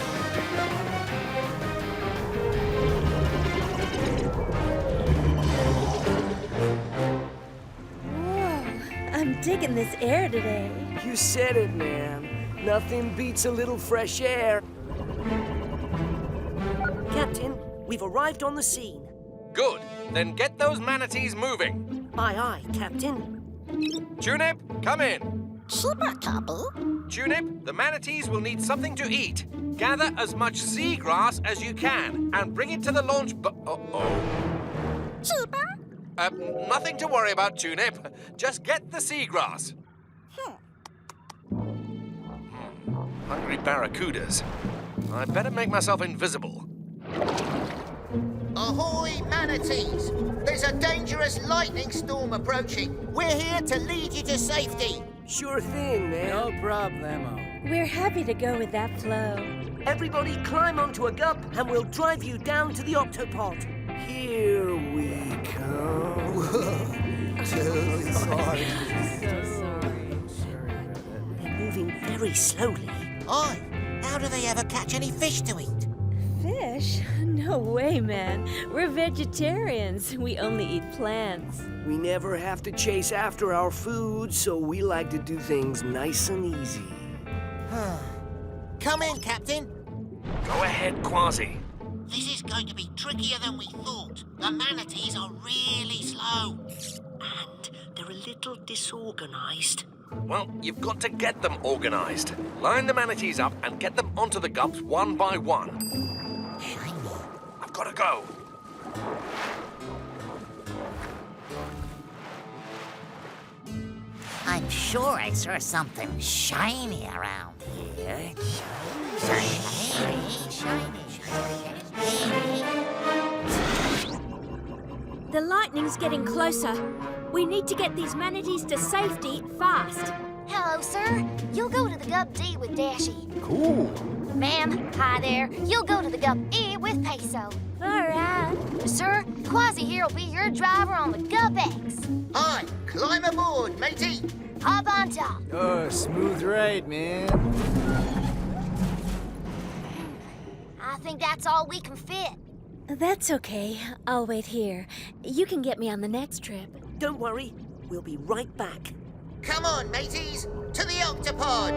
I'm digging this air today. You said it, man. Nothing beats a little fresh air. Captain, we've arrived on the scene. Good. Then get those manatees moving. Aye, aye, Captain. Tunip, come in. Chupacaboo? Tunip, the manatees will need something to eat. Gather as much seagrass as you can and bring it to the launch Chupa? Nothing to worry about, Tunip. Just get the seagrass. Hungry barracudas. I'd better make myself invisible. Ahoy, manatees! There's a dangerous lightning storm approaching. We're here to lead you to safety. Sure thing, man. No problemo. We're happy to go with that flow. Everybody climb onto a Gup and we'll drive you down to the Octopod. Here we come. Sorry. They're moving very slowly. Aye, how do they ever catch any fish to eat? Fish? No way, man. We're vegetarians. We only eat plants. We never have to chase after our food, so we like to do things nice and easy. Come in, Captain. Go ahead, Kwazii. This is going to be trickier than we thought. The manatees are really slow. And they're a little disorganized. Well, you've got to get them organized. Line the manatees up and get them onto the Gups one by one. I've got to go. I'm sure I saw something shiny around here. Shiny. The lightning's getting closer. We need to get these manatees to safety fast. Hello, sir. You'll go to the Gup D with Dashy. Cool. Ma'am, hi there. You'll go to the Gup E with Peso. All right. Sir, Kwazii here will be your driver on the Gup X. Hi, climb aboard, matey. Hop on top. Oh, smooth ride, man. I think that's all we can fit. That's okay. I'll wait here. You can get me on the next trip. Don't worry, we'll be right back. Come on, mateys, to the Octopod.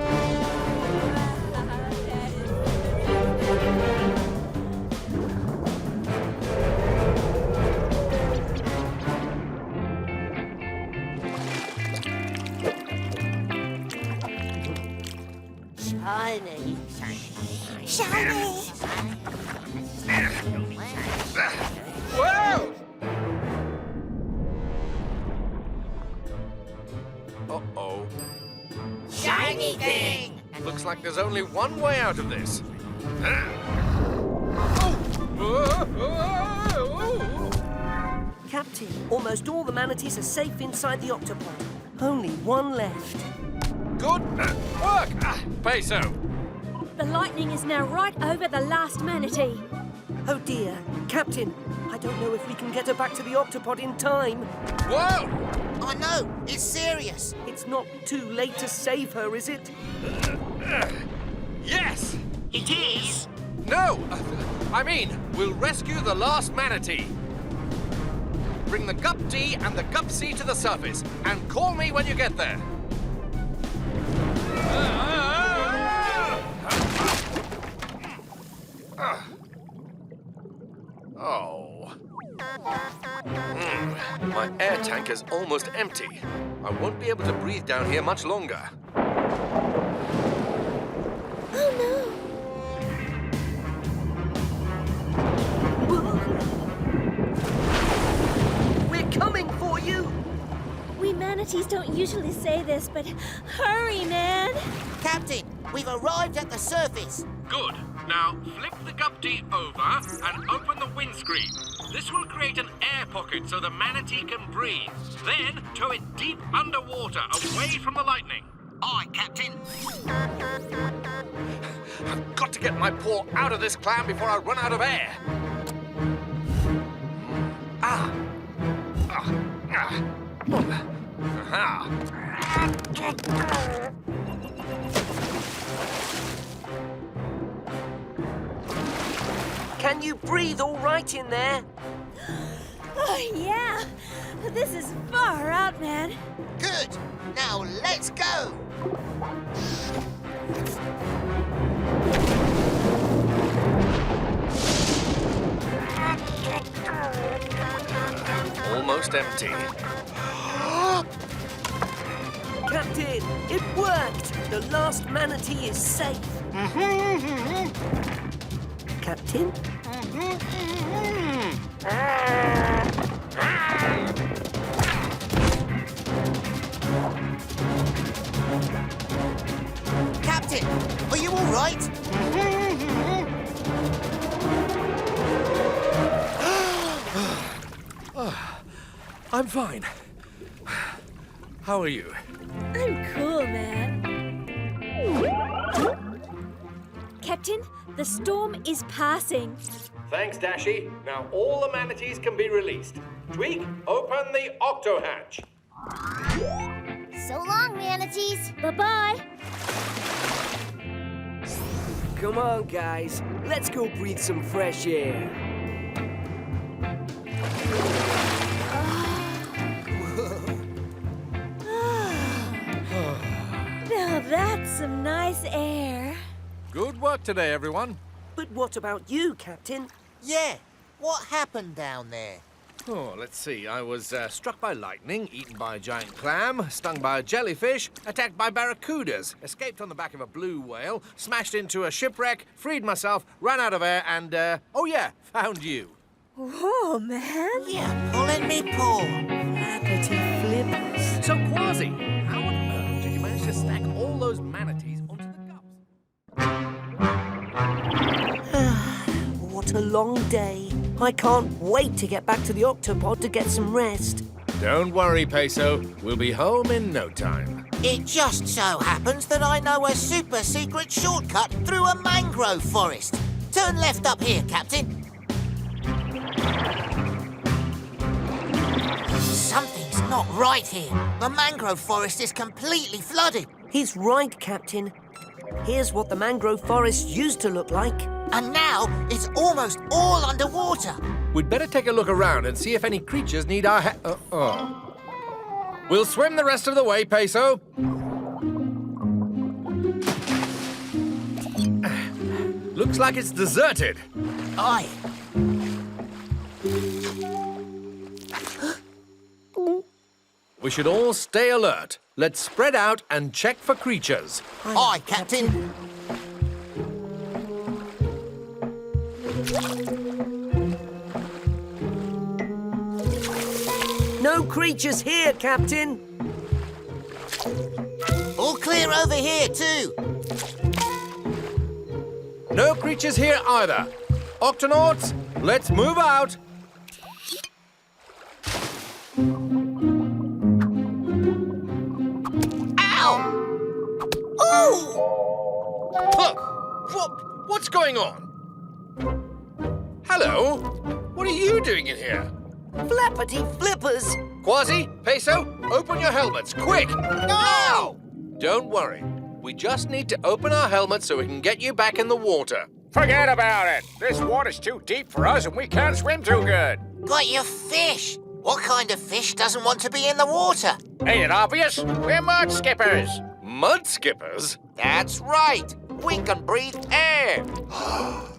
Shiny. Whoa! Uh-oh. Shiny thing! Looks like there's only one way out of this. Captain, almost all the manatees are safe inside the Octopod. Only one left. Good work, Peso. The lightning is now right over the last manatee. Oh dear, Captain, I don't know if we can get her back to the Octopod in time. Whoa! I know, it's serious. It's not too late to save her, is it? Yes! It is. No! I mean, we'll rescue the last manatee. Bring the Gup D and the Gup C to the surface, and call me when you get there. Oh. My air tank is almost empty. I won't be able to breathe down here much longer. Oh no! We're coming for you! We manatees don't usually say this, but hurry, man! Captain, we've arrived at the surface. Good. Now, flip the Gup D over and open the windscreen. This will create an air pocket so the manatee can breathe. Then, tow it deep underwater, away from the lightning. Aye, Captain. I've got to get my paw out of this clam before I run out of air. Can you breathe all right in there? Oh, yeah! This is far out, man. Good. Now let's go. Almost empty. Captain, it worked! The last manatee is safe. Captain? Captain, are you all right? I'm fine. How are you? I'm cool, man. Captain, the storm is passing. Thanks, Dashy. Now all the manatees can be released. Tweak, open the octo hatch. So long, manatees. Bye-bye. Come on, guys. Let's go breathe some fresh air. Now that's some nice air. Good work today, everyone. But what about you, Captain? Yeah. What happened down there? Oh, let's see. I was struck by lightning, eaten by a giant clam, stung by a jellyfish, attacked by barracudas, escaped on the back of a blue whale, smashed into a shipwreck, freed myself, ran out of air, and, oh yeah, found you. Whoa, man. Yeah, pulling me paw. Flippity flippers. So, Kwazii, how on those manatees onto the gups. What a long day. I can't wait to get back to the Octopod to get some rest. Don't worry, Peso. We'll be home in no time. It just so happens that I know a super secret shortcut through a mangrove forest. Turn left up here, Captain. Something's not right here. The mangrove forest is completely flooded. He's right, Captain. Here's what the mangrove forest used to look like. And now it's almost all underwater. We'd better take a look around and see if any creatures need our We'll swim the rest of the way, Peso. Looks like it's deserted. Aye. We should all stay alert. Let's spread out and check for creatures. Aye, Captain. No creatures here, Captain. All clear over here, too. No creatures here either. Octonauts, let's move out. Ow! Oh! What's going on? Hello? What are you doing in here? Flappity flippers! Kwazii, Peso, open your helmets, quick! No! Don't worry. We just need to open our helmets so we can get you back in the water. Forget about it. This water's too deep for us and we can't swim too good. Got your fish. What kind of fish doesn't want to be in the water? Ain't it obvious? We're Mudskippers. Mudskippers? That's right. We can breathe air.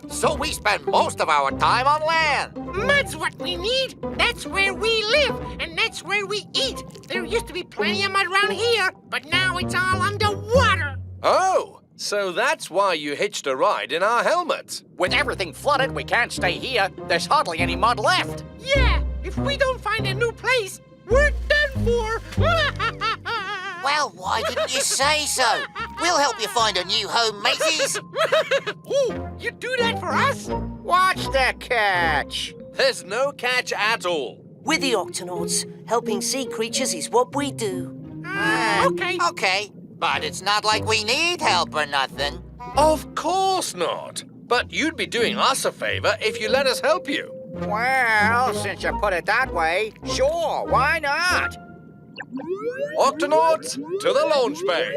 So we spend most of our time on land. Mud's what we need. That's where we live, and that's where we eat. There used to be plenty of mud around here, but now it's all underwater. Oh, so that's why you hitched a ride in our helmets. With everything flooded, we can't stay here. There's hardly any mud left. Yeah, if we don't find a new place, we're done for. Well, why didn't you say so? We'll help you find a new home, mateys. Ooh, you do that for us? Watch the catch. There's no catch at all. We're the Octonauts. Helping sea creatures is what we do. Okay. But it's not like we need help or nothing. Of course not. But you'd be doing us a favor if you let us help you. Well, since you put it that way, sure, why not? Octonauts, to the launch bay.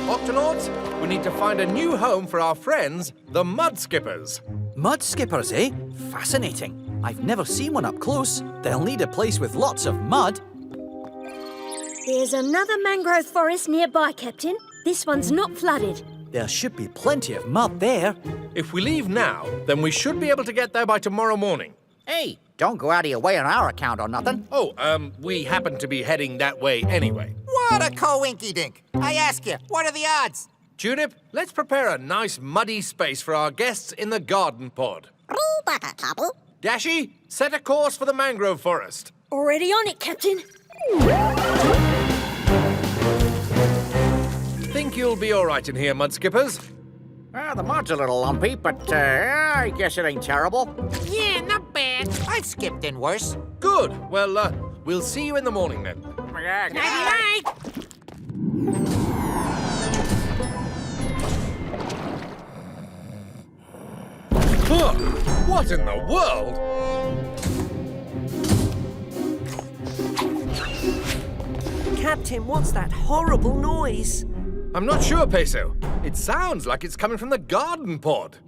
Octonauts, we need to find a new home for our friends, the Mudskippers. Mudskippers, eh? Fascinating. I've never seen one up close. They'll need a place with lots of mud. There's another mangrove forest nearby, Captain. This one's not flooded. There should be plenty of mud there. If we leave now, then we should be able to get there by tomorrow morning. Hey, don't go out of your way on our account or nothing. Oh, we happen to be heading that way anyway. What a coinky-dink. I ask you, what are the odds? Tunip, let's prepare a nice muddy space for our guests in the garden pod. Dashi, set a course for the mangrove forest. Already on it, Captain. Think you'll be all right in here, Mudskippers? The mud's a little lumpy, but I guess it ain't terrible. Yeah, not bad. I've skipped in worse. Good. Well, we'll see you in the morning then. Night-night. What in the world? Captain, what's that horrible noise? I'm not sure, Peso. It sounds like it's coming from the garden pod.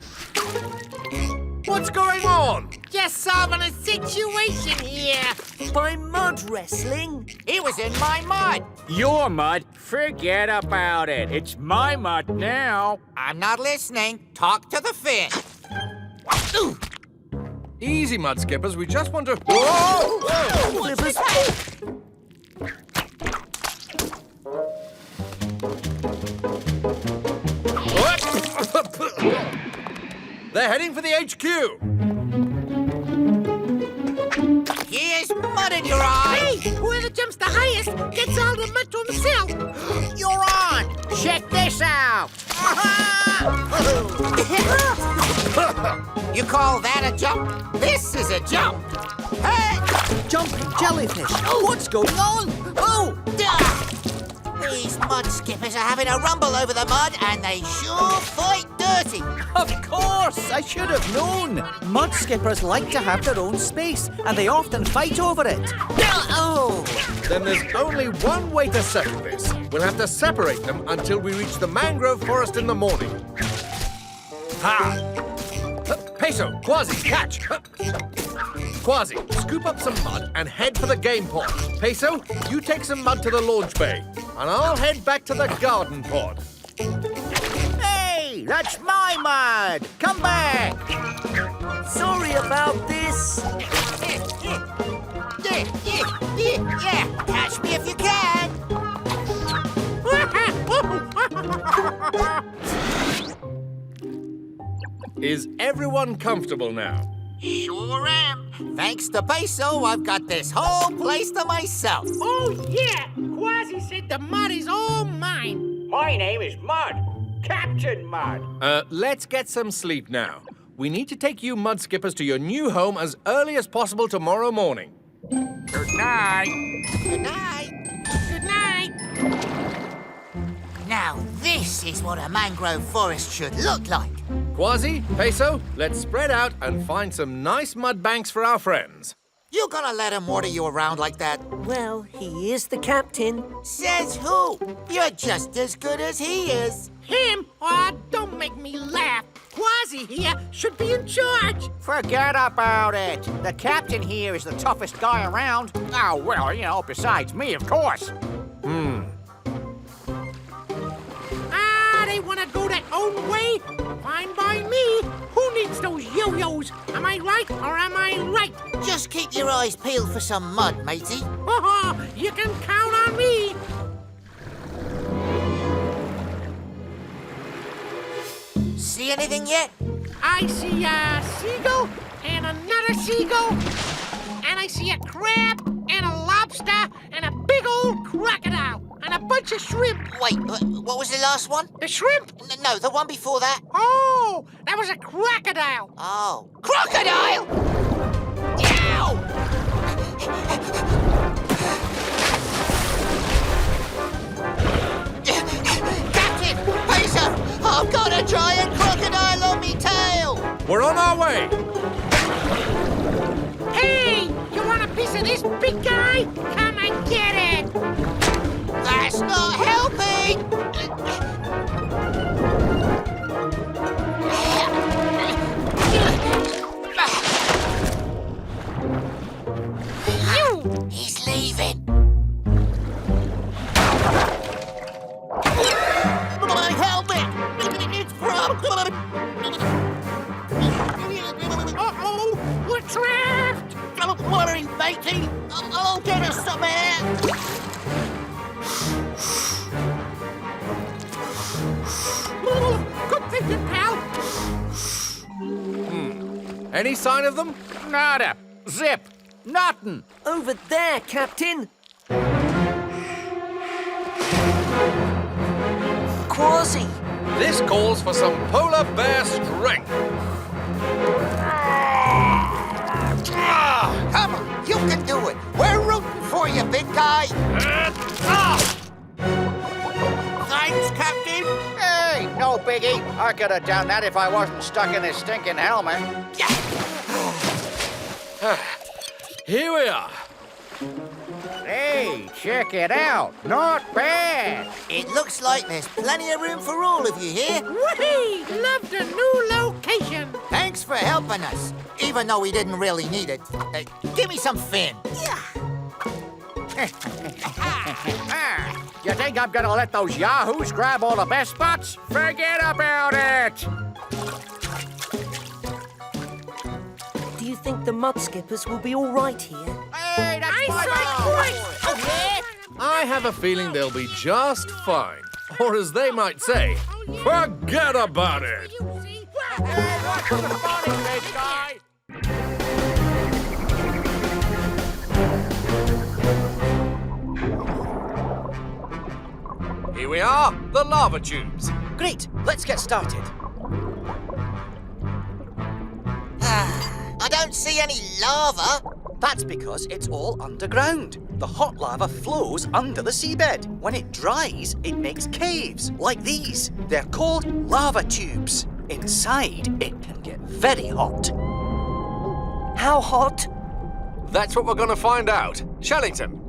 What's going on? Just solving a situation here. By mud wrestling? He was in my mud. Your mud? Forget about it. It's my mud now. I'm not listening. Talk to the fish. Ooh. Easy, Mudskippers. We just want to... Whoa! Flippers. They're heading for the HQ. mud to himself. You're on! Check this out! You call that a jump? This is a jump. Hey! Jumping jellyfish! What's going on? Oh! These mudskippers are having a rumble over the mud, and they sure fight dirty. Of course! I should have known! Mudskippers like to have their own space, and they often fight over it. Oh! Then there's only one way to settle this. We'll have to separate them until we reach the mangrove forest in the morning. Ha! Peso, Kwazii, catch! Kwazii, scoop up some mud and head for the game pod. Peso, you take some mud to the launch bay, and I'll head back to the garden pod. Hey, that's my mud! Come back! Sorry about this. Yeah, catch me if you can. Is everyone comfortable now? Sure am. Thanks to Peso, I've got this whole place to myself. Oh, yeah. Kwazii said the mud is all mine. My name is Mud. Captain Mud. Let's get some sleep now. We need to take you Mudskippers to your new home as early as possible tomorrow morning. Good night. Good night. Good night. Now, this is what a mangrove forest should look like. Kwazii, Peso, let's spread out and find some nice mud banks for our friends. You gonna let him order you around like that? Well, he is the captain. Says who? You're just as good as he is. Him? Oh, don't make me laugh. Kwazii here should be in charge. Forget about it. The captain here is the toughest guy around. Oh, well, you know, besides me, of course. They want to go their own way? Fine by me. Who needs those yo-yos? Am I right or am I right? Just keep your eyes peeled for some mud, matey. You can count on me. See anything yet? I see a seagull and another seagull. And I see a crab and a lobster and a big old crocodile. And a bunch of shrimp. Wait, what was the last one? The shrimp? No, the one before that. Oh, that was a crocodile. Oh. Crocodile! Ow! Captain! Peso! I've got a giant crocodile on me tail! We're on our way! Hey! You want a piece of this, big guy? Come and get it! That's not helping! He's leaving. My helmet! It's broken! Uh-oh! We're trapped! Don't worry, matey. I'll get us some air. Good thinking, pal. Any sign of them? Nada. Zip. Nothing. Over there, Captain. Kwazii. This calls for some polar bear strength. Come on, you can do it. We're rooting for you, big guy. Thanks, Captain. Hey, no biggie. I could have done that if I wasn't stuck in this stinking helmet. Here we are. Hey, check it out. Not bad. It looks like there's plenty of room for all of you here. Whee! Love the new location. Thanks for helping us, even though we didn't really need it. Give me some fin. You think I'm gonna let those yahoos grab all the best spots? Forget about it! Do you think the Mudskippers will be all right here? Hey, that's my I have a feeling they'll be just fine. Or as they might say, forget about it. Hey, what's the morning, big guy? Here we are, the lava tubes. Great, let's get started. I don't see any lava. That's because it's all underground. The hot lava flows under the seabed. When it dries, it makes caves, like these. They're called lava tubes. Inside, it can get very hot. How hot? That's what we're going to find out. Shellington.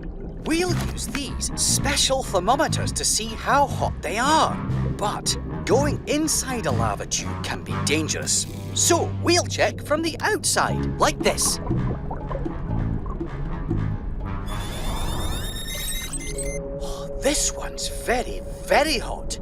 We'll use these special thermometers to see how hot they are. But going inside a lava tube can be dangerous. So we'll check from the outside, like this. Oh, this one's very, very hot.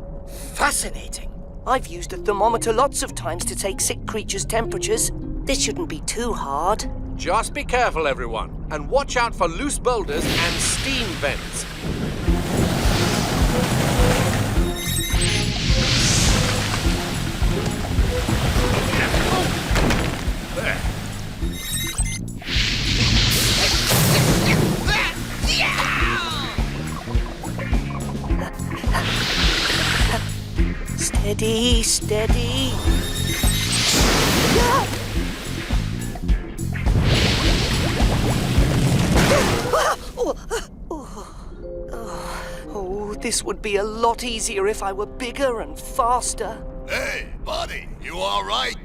Fascinating. I've used a thermometer lots of times to take sick creatures' temperatures. This shouldn't be too hard. Just be careful, everyone, and watch out for loose boulders and steam vents. There. Steady, steady. Oh, this would be a lot easier if I were bigger and faster. Hey, buddy, you all right?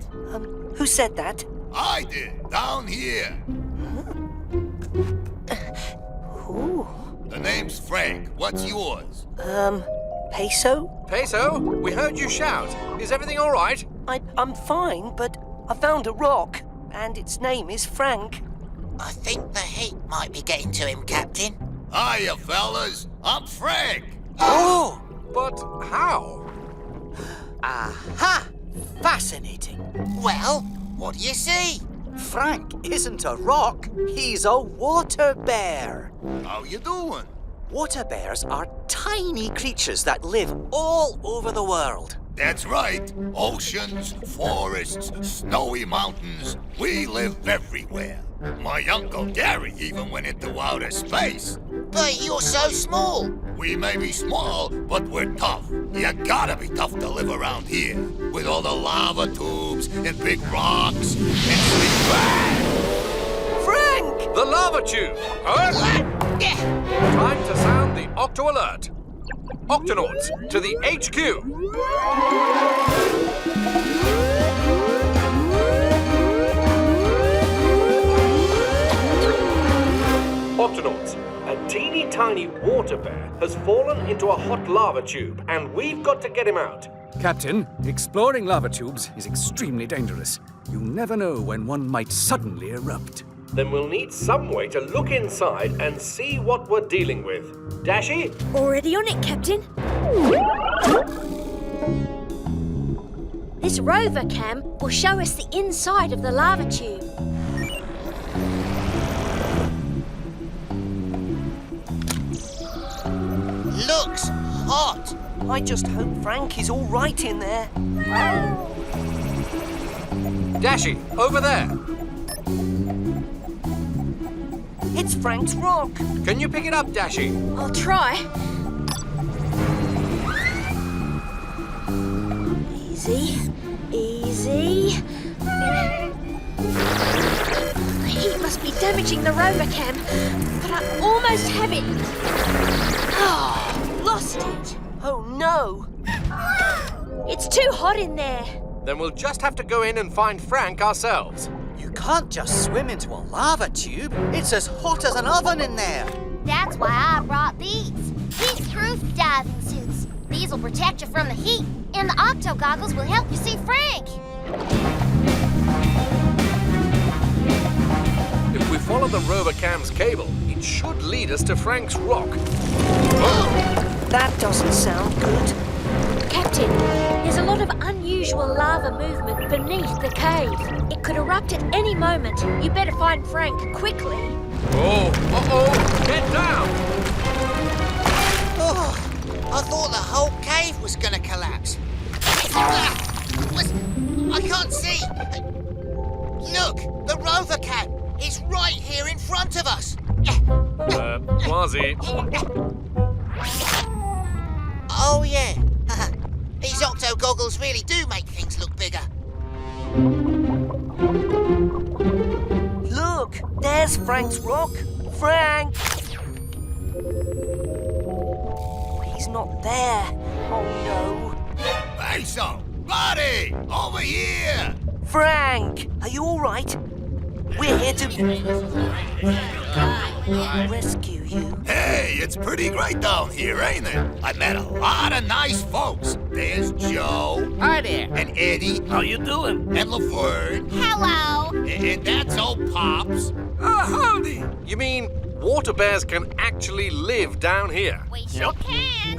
Who said that? I did, down here. Ooh. The name's Frank. What's yours? Peso? Peso, we heard you shout. Is everything all right? I'm fine, but I found a rock, and its name is Frank. I think the heat might be getting to him, Captain. Hiya, fellas. I'm Frank. Oh! But how? Aha! Fascinating. Well, what do you see? Frank isn't a rock, he's a water bear. How you doing? Water bears are tiny creatures that live all over the world. That's right. Oceans, forests, snowy mountains. We live everywhere. My Uncle Gary even went into outer space. But you're so small. We may be small, but we're tough. You gotta be tough to live around here. With all the lava tubes and big rocks and sleep bags. Frank! The lava tube! Time to sound the Octo Alert. Octonauts, to the HQ! Octonauts, a teeny tiny water bear has fallen into a hot lava tube, and we've got to get him out. Captain, exploring lava tubes is extremely dangerous. You never know when one might suddenly erupt. Then we'll need some way to look inside and see what we're dealing with. Dashi? Already on it, Captain. This rover cam will show us the inside of the lava tube. Looks hot. I just hope Frank is all right in there. Dashi, over there. It's Frank's rock. Can you pick it up, Dashi? I'll try. Easy, easy. The heat must be damaging the rover cam, but I almost have it. Oh, lost it. Oh no! It's too hot in there. Then we'll just have to go in and find Frank ourselves. You can't just swim into a lava tube. It's as hot as an oven in there. That's why I brought these. Heat-proof diving suits. These will protect you from the heat, and the octo goggles will help you see Frank. If we follow the rover cam's cable, it should lead us to Frank's rock. That doesn't sound good. Captain, there's a lot of unusual lava movement beneath the cave. It could erupt at any moment. You better find Frank quickly. Oh, uh-oh, get down! Oh, I thought the whole cave was gonna collapse. I can't see. Look, the rover cam. It's right here in front of us. Kwazii. Oh goggles really do make things look bigger. Look, there's Frank's rock. Frank! He's not there. Oh, no. Peso! Buddy! Over here! Frank! Are you all right? We're here to rescue you. Hey, it's pretty great down here, ain't it? I met a lot of nice folks. There's Joe. Hi there. And Eddie. How you doing? And Laverne. Hello. And that's old Pops. Howdy! You mean water bears can actually live down here? We sure can.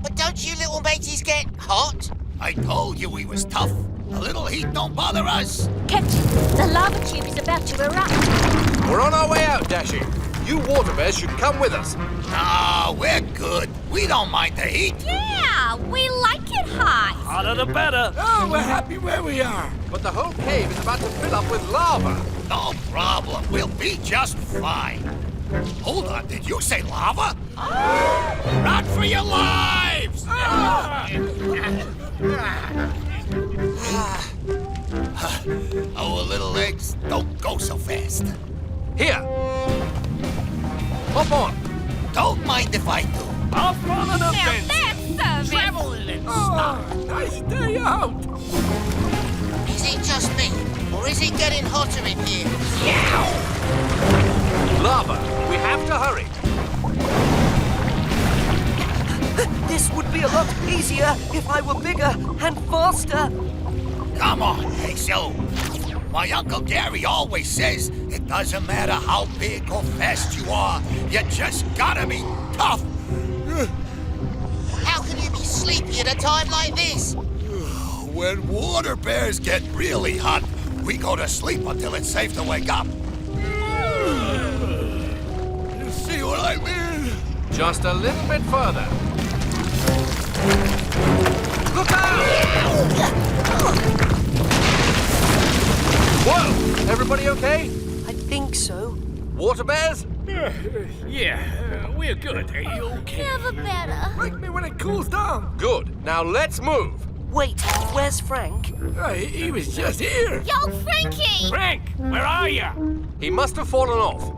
But don't you little mateys get hot? I told you we was tough. A little heat don't bother us. Captain, the lava tube is about to erupt. We're on our way out, Dashi. You water bears should come with us. No, we're good. We don't mind the heat. Yeah, we like it hot. Hotter the better. Oh, we're happy where we are. But the whole cave is about to fill up with lava. No problem. We'll be just fine. Hold on, did you say lava? Run for your lives! Our little legs don't go so fast. Here. Hop on. Don't mind if I do. Off on an Now adventure. that's service. Traveling and Nice day out. Is it just me? Or is it getting hotter in here? Lava. We have to hurry. This would be a lot easier if I were bigger and faster. Come on, Peso. My Uncle Gary always says it doesn't matter how big or fast you are, you just gotta be tough. How can you be sleepy at a time like this? When water bears get really hot, we go to sleep until it's safe to wake up. You see what I mean? Just a little bit further. Look out! Whoa! Everybody okay? I think so. Water bears? Yeah, we're good. Are you okay? Never better. Wake me when it cools down. Good. Now let's move. Wait, where's Frank? He was just here. Yo, Frankie! Frank, where are you? He must have fallen off.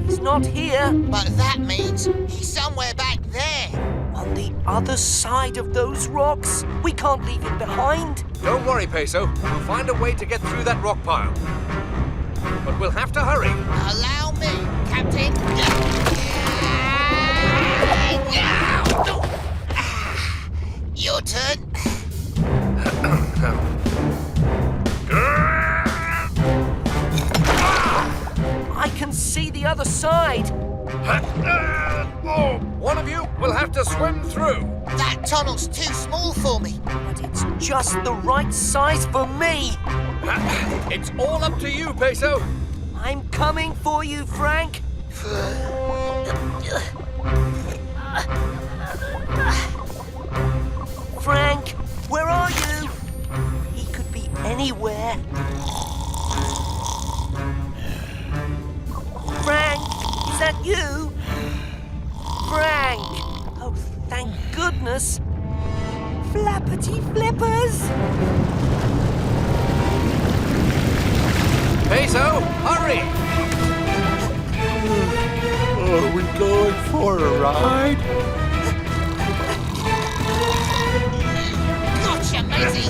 He's not here. But that means he's somewhere back there. On the other side of those rocks. We can't leave him behind. Don't worry, Peso. We'll find a way to get through that rock pile. But we'll have to hurry. Allow me, Captain. Your turn. I can see the other side. One of you will have to swim through. That tunnel's too small for me. But it's just the right size for me. It's all up to you, Peso. I'm coming for you, Frank. Frank, where are you? He could be anywhere. Frank, is that you? Frank! Oh, thank goodness. Flappity flippers! Peso, hurry! Are we going for a ride? Gotcha, matey.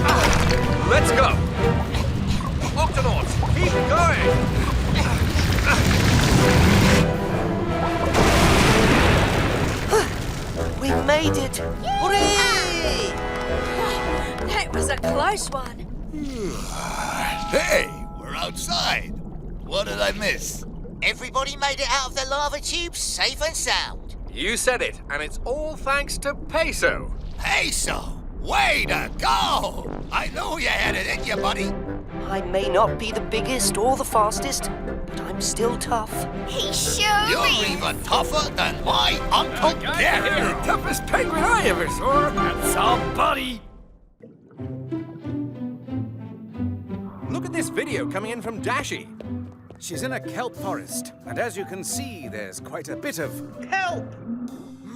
Let's go. Octonauts, keep going. We made it! Hooray! That was a close one. Hey, we're outside. What did I miss? Everybody made it out of the lava tube safe and sound. You said it, and it's all thanks to Peso. Peso! Way to go! I knew you had it in you, buddy. I may not be the biggest or the fastest, but I'm still tough. He sure You're is. even tougher than my Uncle Gary. The toughest penguin I ever saw. That's our buddy. Look at this video coming in from Dashi. She's in a kelp forest, and as you can see, there's quite a bit of kelp.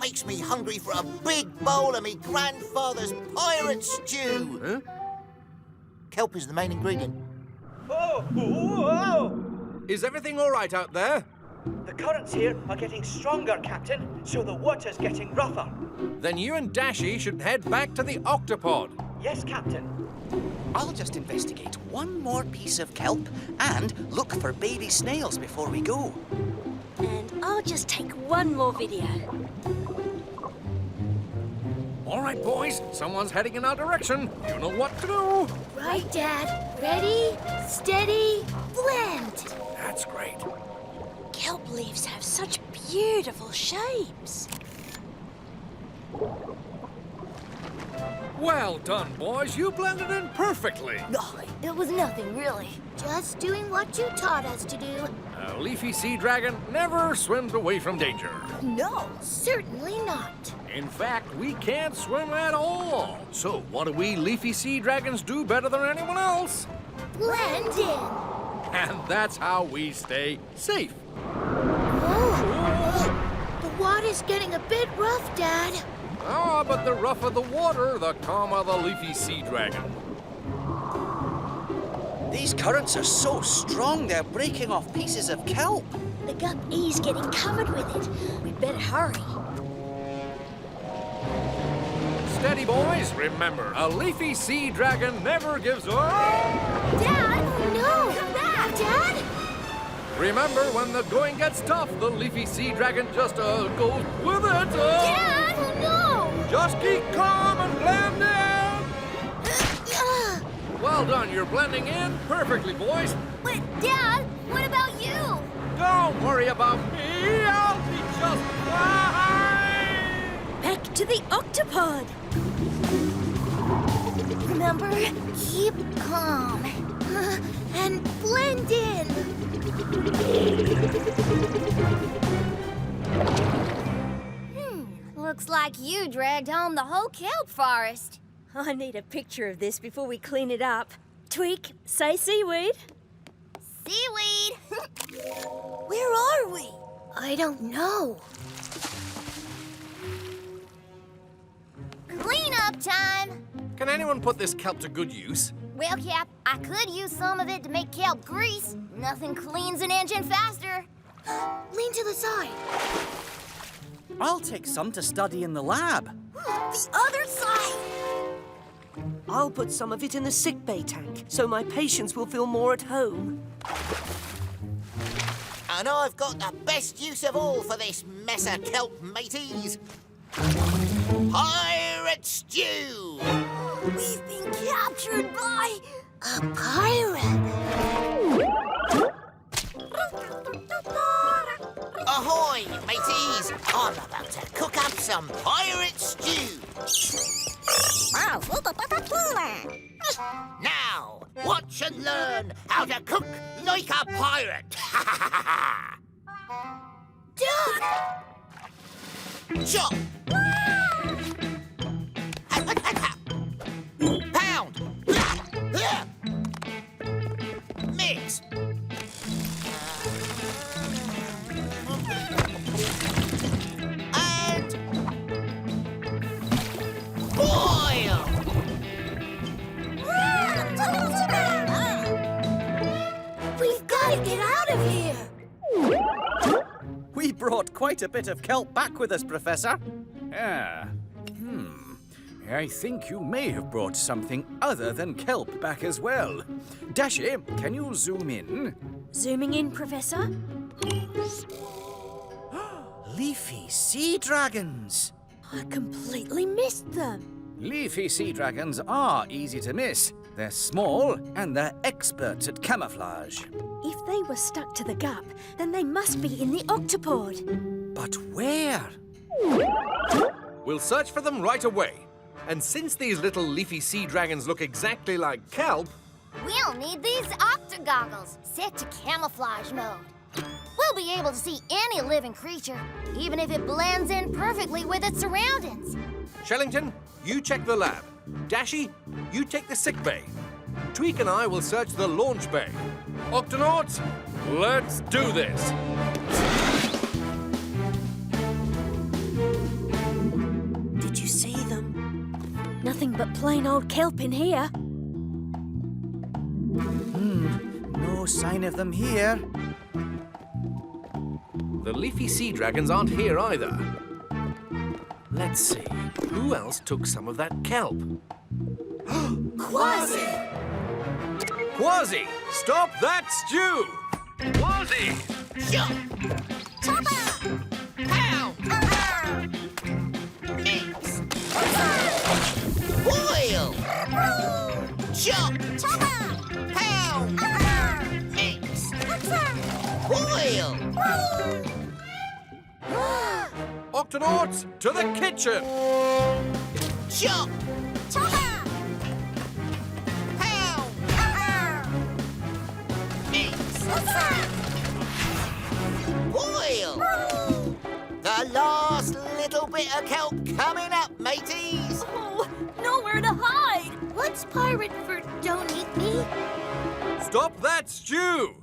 makes me hungry for a big bowl of me grandfather's pirate stew. Huh? Kelp is the main ingredient. Is everything all right out there? The currents here are getting stronger, Captain, so the water's getting rougher. Then you and Dashy should head back to the Octopod. Yes, Captain. I'll just investigate one more piece of kelp and look for baby snails before we go. And I'll just take one more video. All right, boys. Someone's heading in our direction. You know what to do. Right, Dad. Ready, steady, blend. That's great. Kelp leaves have such beautiful shapes. Well done, boys. You blended in perfectly. Oh, it was nothing, really. Just doing what you taught us to do. A leafy sea dragon never swims away from danger. No, certainly not. In fact, we can't swim at all. So what do we leafy sea dragons do better than anyone else? Blend in. And that's how we stay safe. Oh, the water's getting a bit rough, Dad. Ah, but the rougher the water, the calmer the leafy sea dragon. These currents are so strong, they're breaking off pieces of kelp. The Gup E's getting covered with it. We'd better hurry. Steady, boys. Remember, a leafy sea dragon never gives up. Dad! No! Come back, Dad! Remember, when the going gets tough, the leafy sea dragon just goes with it. Dad! No! Just keep calm and blend in. Well done. You're blending in perfectly, boys. But, Dad, what about you? Don't worry about me. I'll be just fine. Back to the Octopod. Remember, keep calm. And blend in. Looks like you dragged home the whole kelp forest. I need a picture of this before we clean it up. Tweak, say seaweed. Seaweed! Where are we? I don't know. Cleanup time! Can anyone put this kelp to good use? Well, Cap, I could use some of it to make kelp grease. Nothing cleans an engine faster. Lean to the side. I'll take some to study in the lab. The other side! I'll put some of it in the sickbay tank, so my patients will feel more at home. And I've got the best use of all for this mess of kelp, mateys. Pirate stew! We've been captured by a pirate. Ahoy, mateys! I'm about to cook up some pirate stew. Now, watch and learn how to cook like a pirate. Dad! Chop! Pound! Mix! And boil! We've got to get out of here! We brought quite a bit of kelp back with us, Professor. Ah, I think you may have brought something other than kelp back as well. Dashy, can you zoom in? Zooming in, Professor. Leafy sea dragons. I completely missed them. Leafy sea dragons are easy to miss. They're small and they're experts at camouflage. If they were stuck to the Gup, then they must be in the Octopod. But where? We'll search for them right away. And since these little leafy sea dragons look exactly like kelp... We'll need these octogoggles set to camouflage mode. We'll be able to see any living creature, even if it blends in perfectly with its surroundings. Shellington, you check the lab. Dashy, you take the sick bay. Tweak and I will search the launch bay. Octonauts, let's do this! nothing but plain old kelp in here. No sign of them here. The leafy sea dragons aren't here either. Let's see, who else took some of that kelp? Kwazii! Kwazii, stop that stew! Kwazii! Shot! Chopper! Pow! Mix! Boil! Chop! Chopper! Pow! Mix! Boil! Octonauts, to the kitchen! Chop! Chopper! Pow! Mix! Boil! The last little bit of kelp coming up, mateys! Oh, nowhere to hide! What's pirate for don't eat me? Stop that stew!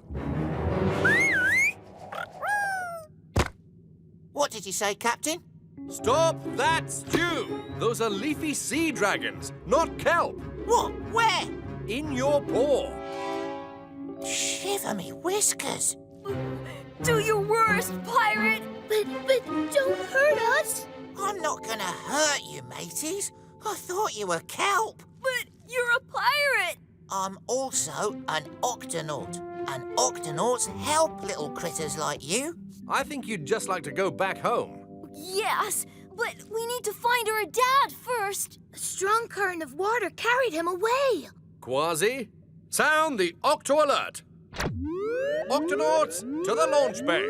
What did you say, Captain? Stop that stew! Those are leafy sea dragons, not kelp. What? Where? In your paw. Shiver me whiskers. Do your worst, pirate! But don't hurt us! I'm not gonna hurt you, mateys. I thought you were kelp. But you're a pirate! I'm also an octonaut, and octonauts help little critters like you. I think you'd just like to go back home. Yes, but we need to find our dad first. A strong current of water carried him away. Kwazii, sound the Octo Alert! Octonauts, to the launch bay!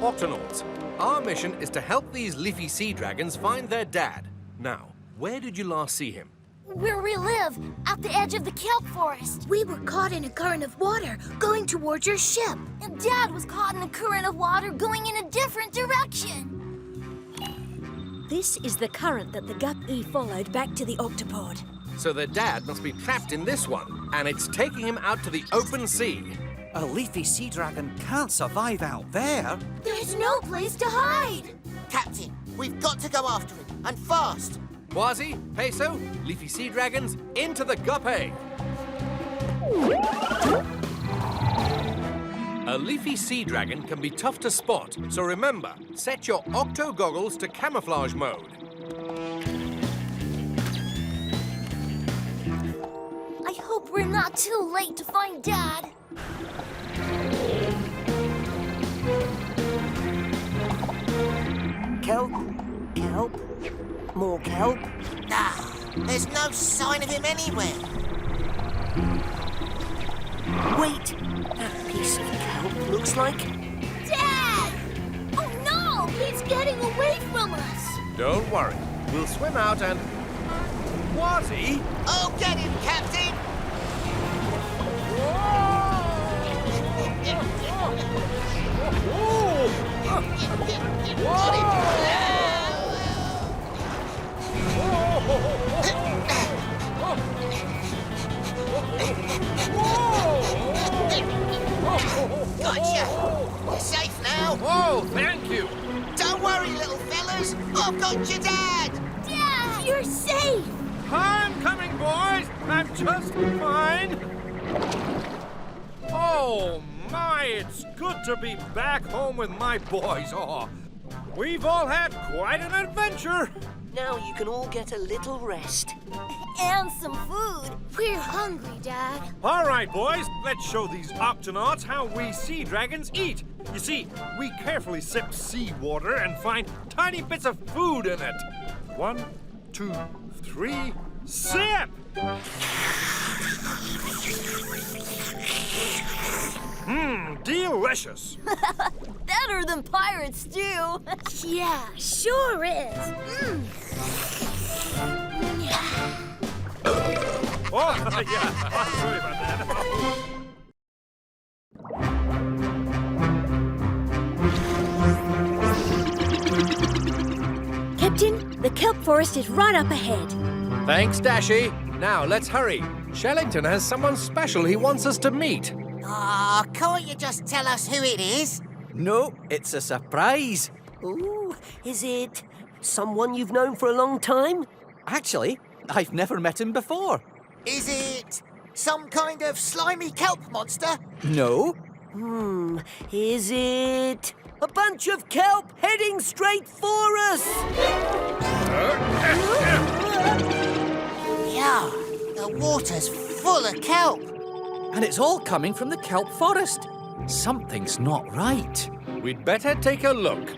Octonauts, our mission is to help these leafy sea dragons find their dad. Now, where did you last see him? Where we live, at the edge of the kelp forest. We were caught in a current of water going towards your ship. And Dad was caught in a current of water going in a different direction. This is the current that the Gup E followed back to the Octopod. So their dad must be trapped in this one, and it's taking him out to the open sea. A leafy sea dragon can't survive out there. There's no place to hide. Captain, we've got to go after him, and fast. Kwazii, Peso, leafy sea dragons, into the Gup A. A leafy sea dragon can be tough to spot, so remember, set your octo goggles to camouflage mode. I hope we're not too late to find Dad. Kelp, kelp, more kelp. Nah, there's no sign of him anywhere. Wait, that piece of kelp looks like... Dad! Oh no! He's getting away from us! Don't worry, we'll swim out and... Kwazii? Oh, get him, Captain! Gotcha! You're safe now. Whoa, thank you. Don't worry, little fellas. I've got your dad. Dad, you're safe. I'm coming, boys. I'm just fine. Oh, my, it's good to be back home with my boys. Oh, we've all had quite an adventure. Now you can all get a little rest. And some food. We're hungry, Dad. All right, boys, let's show these Octonauts how we sea dragons eat. You see, we carefully sip seawater and find tiny bits of food in it. 1, 2, 3, sip! Delicious. Better than pirate stew. Yeah, sure is. Oh, yeah, sorry about that. Captain, the kelp forest is right up ahead. Thanks, Dashy. Now, let's hurry. Shellington has someone special he wants us to meet. Aw, can't you just tell us who it is? No, it's a surprise. Ooh, is it someone you've known for a long time? Actually, I've never met him before. Is it some kind of slimy kelp monster? No. Is it a bunch of kelp heading straight for us? Yeah, the water's full of kelp. And it's all coming from the kelp forest. Something's not right. We'd better take a look.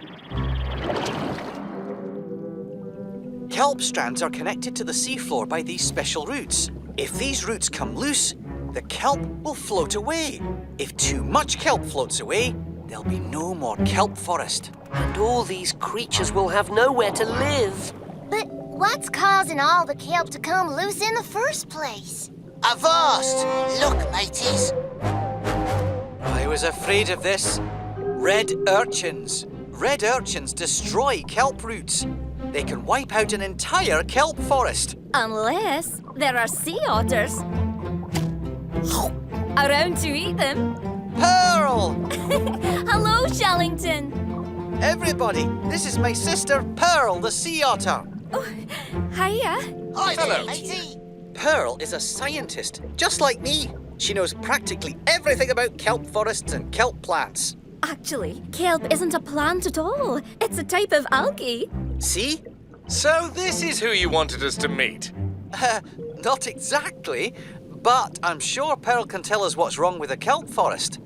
Kelp strands are connected to the seafloor by these special roots. If these roots come loose, the kelp will float away. If too much kelp floats away, there'll be no more kelp forest. And all these creatures will have nowhere to live. But what's causing all the kelp to come loose in the first place? Avast! Look, mateys. I was afraid of this. Red urchins. Red urchins destroy kelp roots. They can wipe out an entire kelp forest. Unless there are sea otters around to eat them. Pearl! Hello, Shellington. Everybody, this is my sister Pearl, the sea otter. Oh, hiya. Hi there, Hello. matey. Pearl is a scientist, just like me. She knows practically everything about kelp forests and kelp plants. Actually, kelp isn't a plant at all. It's a type of algae. See? So this is who you wanted us to meet. Not exactly, but I'm sure Pearl can tell us what's wrong with the kelp forest.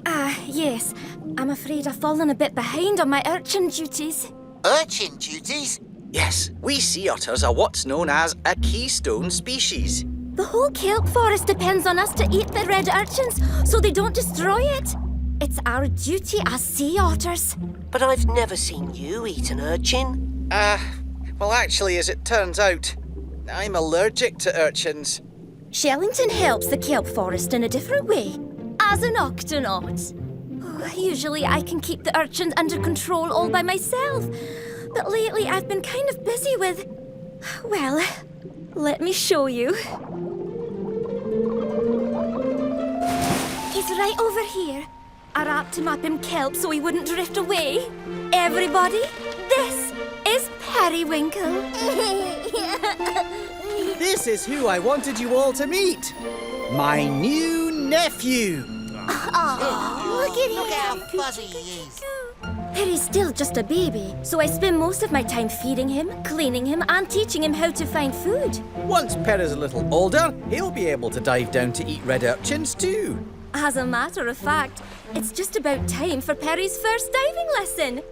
Yes. I'm afraid I've fallen a bit behind on my urchin duties. Urchin duties? Yes, we sea otters are what's known as a keystone species. The whole kelp forest depends on us to eat the red urchins so they don't destroy it. It's our duty as sea otters. But I've never seen you eat an urchin. Well, actually, as it turns out, I'm allergic to urchins. Shellington helps the kelp forest in a different way, as an Octonaut. Usually I can keep the urchins under control all by myself, but lately I've been kind of busy with... Well, let me show you. He's right over here. I wrapped him up in kelp so he wouldn't drift away. Everybody, this is Periwinkle. This is who I wanted you all to meet. My new nephew. Oh, look at him. Look how fuzzy he is. Perry's still just a baby, so I spend most of my time feeding him, cleaning him, and teaching him how to find food. Once Perry's a little older, he'll be able to dive down to eat red urchins too. As a matter of fact, it's just about time for Perry's first diving lesson.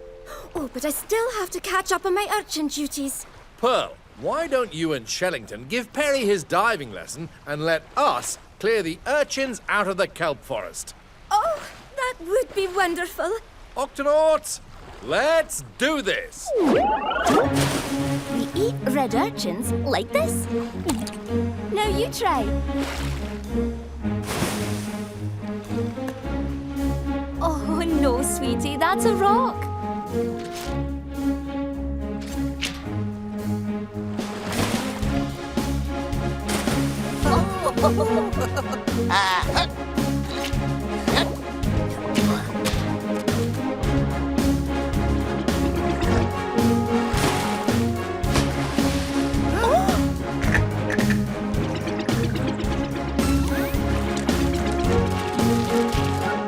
Oh, but I still have to catch up on my urchin duties. Pearl, why don't you and Shellington give Perry his diving lesson and let us clear the urchins out of the kelp forest? Oh, that would be wonderful. Octonauts, let's do this! We eat red urchins like this. Now you try. Oh, no, sweetie, that's a rock.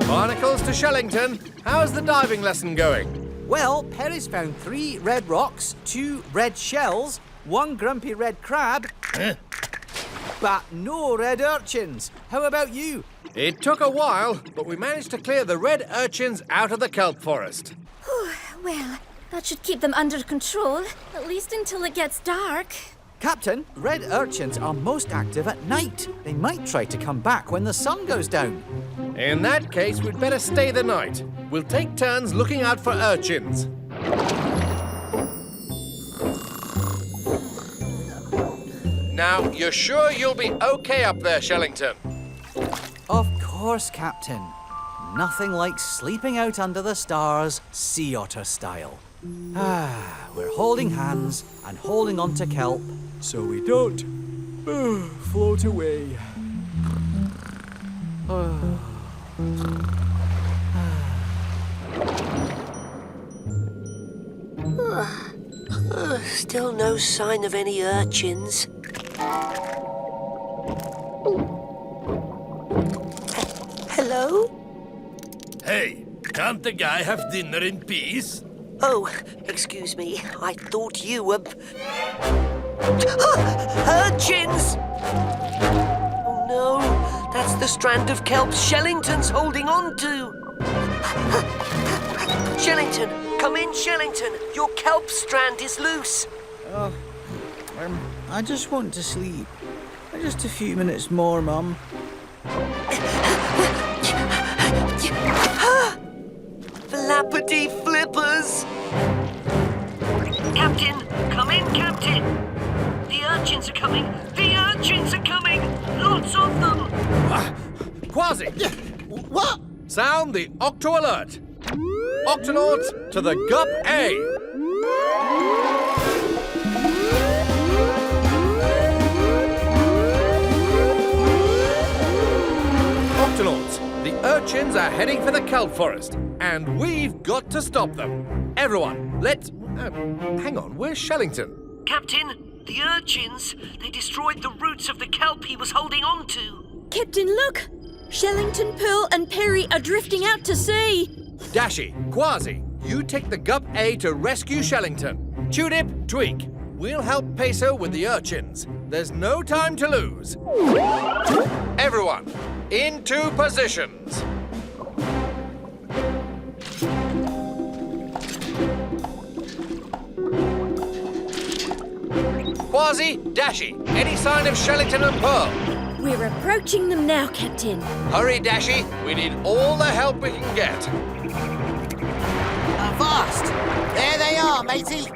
Barnacles to Shellington. How's the diving lesson going? Well, Perry's found 3 red rocks, 2 red shells, 1 grumpy red crab, but no red urchins. How about you? It took a while, but we managed to clear the red urchins out of the kelp forest. Well, that should keep them under control, at least until it gets dark. Captain, red urchins are most active at night. They might try to come back when the sun goes down. In that case, we'd better stay the night. We'll take turns looking out for urchins. Now, you're sure you'll be okay up there, Shellington? Of course, Captain. Nothing like sleeping out under the stars, sea otter style. We're holding hands and holding on to kelp so we don't float away. Still no sign of any urchins. Hello? Hey, can't the guy have dinner in peace? Oh, excuse me. I thought you were... Urchins! Oh no, that's the strand of kelp Shellington's holding on to. Shellington, come in, Shellington. Your kelp strand is loose. Oh, I just want to sleep. Just a few minutes more, Mum. Flappity flippers! Captain, come in, Captain. The urchins are coming. The urchins are coming. Lots of them. Kwazii! What? Sound the Octo alert. Octonauts to the Gup A. Octonauts, the urchins are heading for the kelp forest, and we've got to stop them. Everyone, let's... hang on, where's Shellington? Captain, the urchins, they destroyed the roots of the kelp he was holding on to. Captain, look! Shellington, Pearl and Perry are drifting out to sea. Dashi, Kwazii, you take the Gup A to rescue Shellington. Tunip, Tweak, we'll help Peso with the urchins. There's no time to lose. Everyone, into positions. Kwazii, Dashi, any sign of Shellington and Pearl? We're approaching them now, Captain. Hurry, Dashi. We need all the help we can get. Avast! There they are, matey.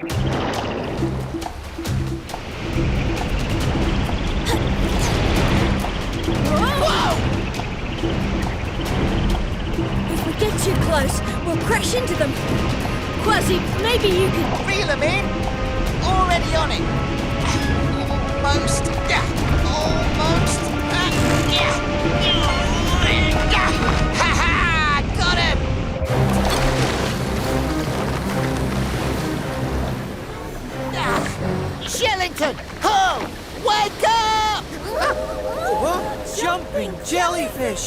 Whoa! If we get too close, we'll crash into them. Kwazii, maybe you could... Reel them in. Already on it. Almost. Almost. Ha ha! Got him! Shellington! Ho! Wake up! What? Jumping jellyfish!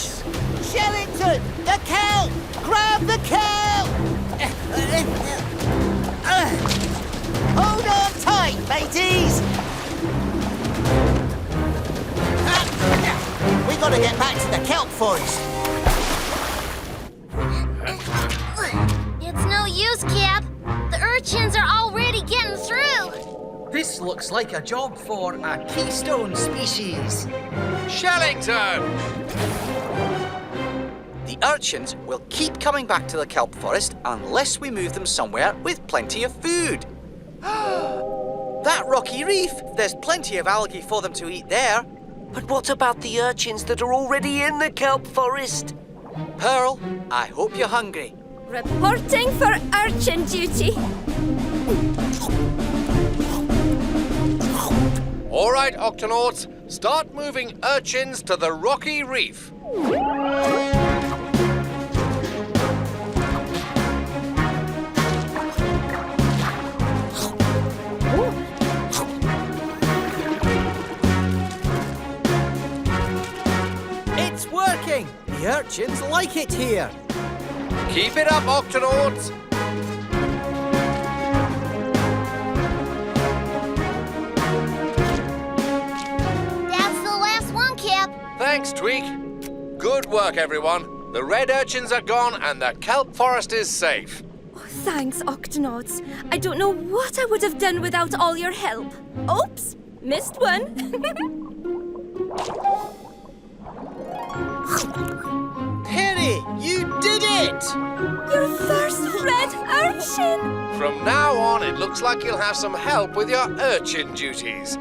Shellington! The kelp! Grab the kelp! Hold on tight, mateys! We gotta get back to the kelp forest. It's no use, Cap. The urchins are already getting through. This looks like a job for a keystone species. Shellington! The urchins will keep coming back to the kelp forest unless we move them somewhere with plenty of food. That rocky reef, there's plenty of algae for them to eat there. But what about the urchins that are already in the kelp forest? Pearl, I hope you're hungry. Reporting for urchin duty. All right, Octonauts, start moving urchins to the rocky reef. It's working! The urchins like it here. Keep it up, Octonauts. That's the last one, Cap. Thanks, Tweak. Good work, everyone. The red urchins are gone and the kelp forest is safe. Oh, thanks, Octonauts. I don't know what I would have done without all your help. Oops, missed one. Perry, you did it! Your first red urchin! From now on, it looks like you'll have some help with your urchin duties.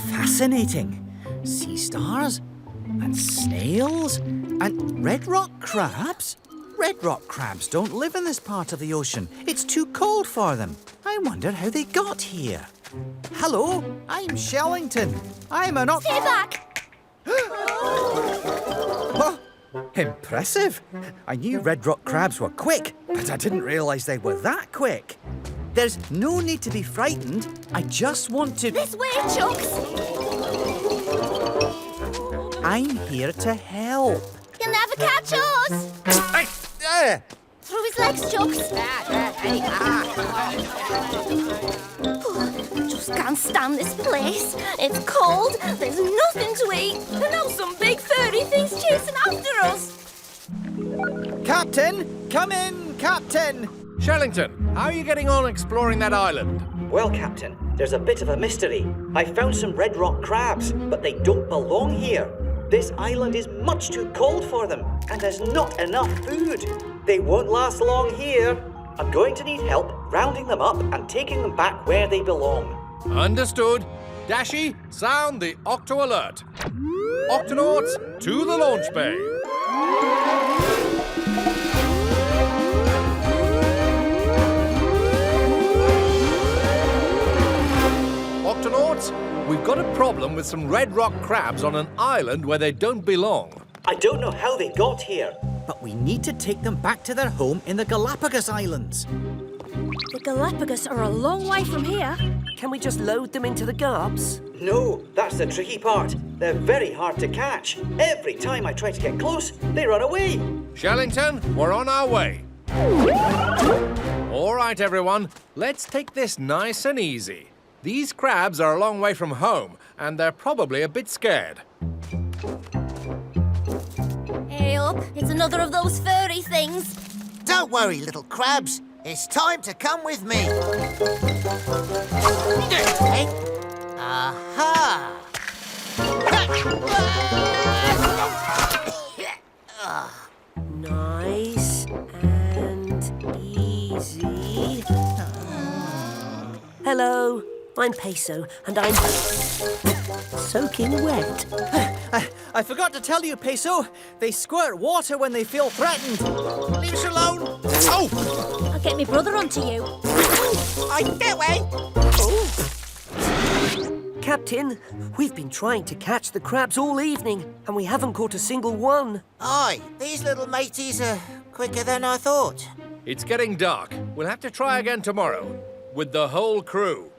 Fascinating. Sea stars and snails and red rock crabs. Red rock crabs don't live in this part of the ocean. It's too cold for them. I wonder how they got here. Hello, I'm Shellington. I'm an Stay back! Oh, impressive. I knew red rock crabs were quick, but I didn't realise they were that quick. There's no need to be frightened. I just want to... This way, Chooks! I'm here to help. You'll never catch us! Through his legs, Chooks! Just can't stand this place. It's cold, there's nothing to eat, and now some big furry thing's chasing after us. Captain! Come in, Captain! Shellington, how are you getting on exploring that island? Well, Captain, there's a bit of a mystery. I found some red rock crabs, but they don't belong here. This island is much too cold for them, and there's not enough food. They won't last long here. I'm going to need help rounding them up and taking them back where they belong. Understood. Dashi, sound the Octo alert. Octonauts, to the launch bay. Octonauts, we've got a problem with some red rock crabs on an island where they don't belong. I don't know how they got here. But we need to take them back to their home in the Galapagos Islands. The Galapagos are a long way from here. Can we just load them into the Gups? No, that's the tricky part. They're very hard to catch. Every time I try to get close, they run away. Shellington, we're on our way. All right, everyone, let's take this nice and easy. These crabs are a long way from home, and they're probably a bit scared. Hey up, it's another of those furry things. Don't worry, little crabs. It's time to come with me. Aha! Nice and easy. Hello, I'm Peso, and I'm soaking wet. I forgot to tell you, Peso. They squirt water when they feel threatened. Leave us alone. Oh! I'll get my brother onto you. Get away! Captain, we've been trying to catch the crabs all evening, and we haven't caught a single one. Aye, these little mateys are quicker than I thought. It's getting dark. We'll have to try again tomorrow, with the whole crew.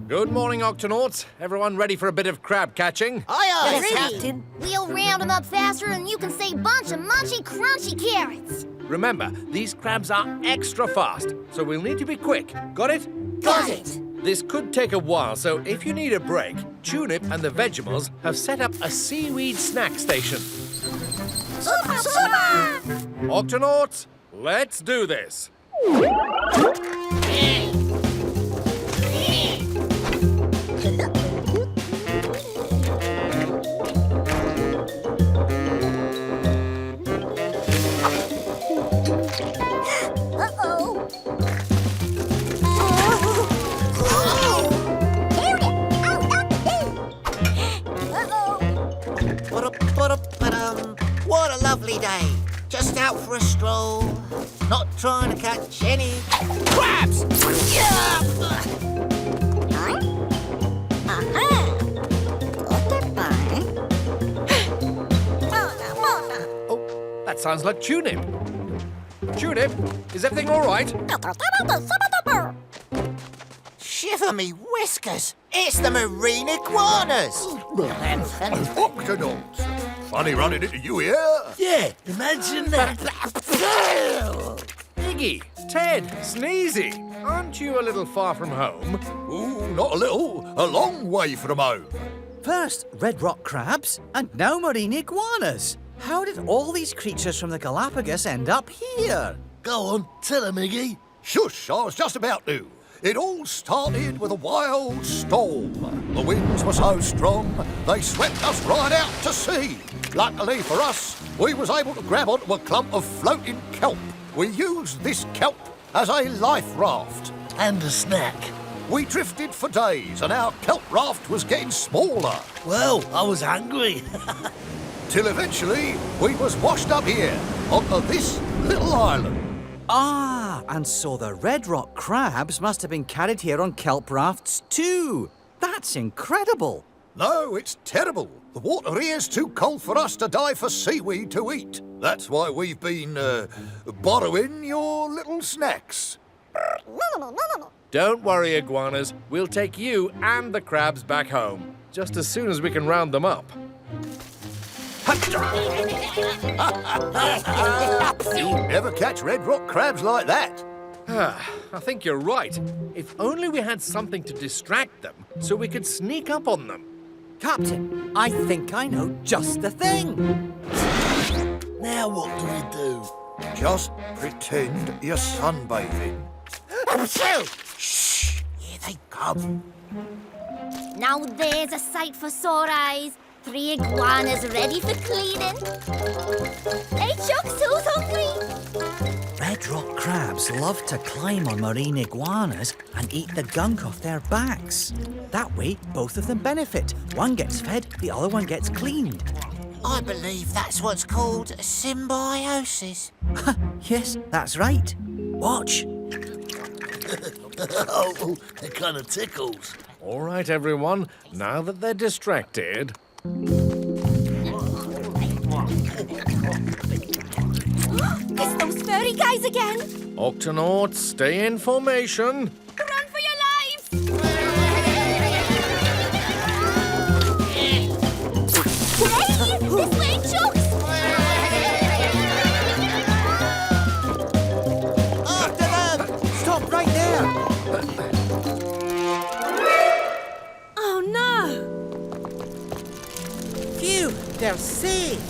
Good morning, Octonauts. Everyone ready for a bit of crab catching? Aye, Ready. Captain. We'll round them up faster and you can say bunch of munchy crunchy carrots. Remember, these crabs are extra fast, so we'll need to be quick. Got it? Got it. This could take a while, so if you need a break, Tunip and the Vegemals have set up a seaweed snack station. Super, super! Octonauts, let's do this. What a lovely day. Just out for a stroll. Not trying to catch any crabs. Oh, that sounds like Tunip. Tunip, is everything all right? Shiver me whiskers. It's the marine iguanas. Octonauts. Funny running into you here. Yeah, imagine that. Iggy, Ted, Sneezy, aren't you a little far from home? Ooh, not a little. A long way from home. First, red rock crabs, and now marine iguanas. How did all these creatures from the Galapagos end up here? Go on, tell him, Iggy. Shush, I was just about to. It all started with a wild storm. The winds were so strong, they swept us right out to sea. Luckily for us, we was able to grab onto a clump of floating kelp. We used this kelp as a life raft. And a snack. We drifted for days and our kelp raft was getting smaller. Well, I was hungry. Till eventually we was washed up here onto this little island. Ah, and so the red rock crabs must have been carried here on kelp rafts too. That's incredible. No, it's terrible. The water here's too cold for us to dive for seaweed to eat. That's why we've been, borrowing your little snacks. Don't worry, iguanas. We'll take you and the crabs back home, just as soon as we can round them up. You'll never catch red rock crabs like that. I think you're right. If only we had something to distract them so we could sneak up on them. Captain, I think I know just the thing. Now what do we do? Just pretend you're sunbathing. Shh! Here they come. Now there's a sight for sore eyes. 3 iguanas ready for cleaning. Hey, Chucks, who's hungry? Red rock crabs love to climb on marine iguanas and eat the gunk off their backs. That way, both of them benefit. One gets fed, the other one gets cleaned. I believe that's what's called symbiosis. Yes, that's right. Watch. Oh, it kind of tickles. All right, everyone. Now that they're distracted... It's those furry guys again! Octonauts, stay in formation. Run for your lives! Hey! This way, Chucks! After them! Stop right there! Oh, no! Phew, they're safe.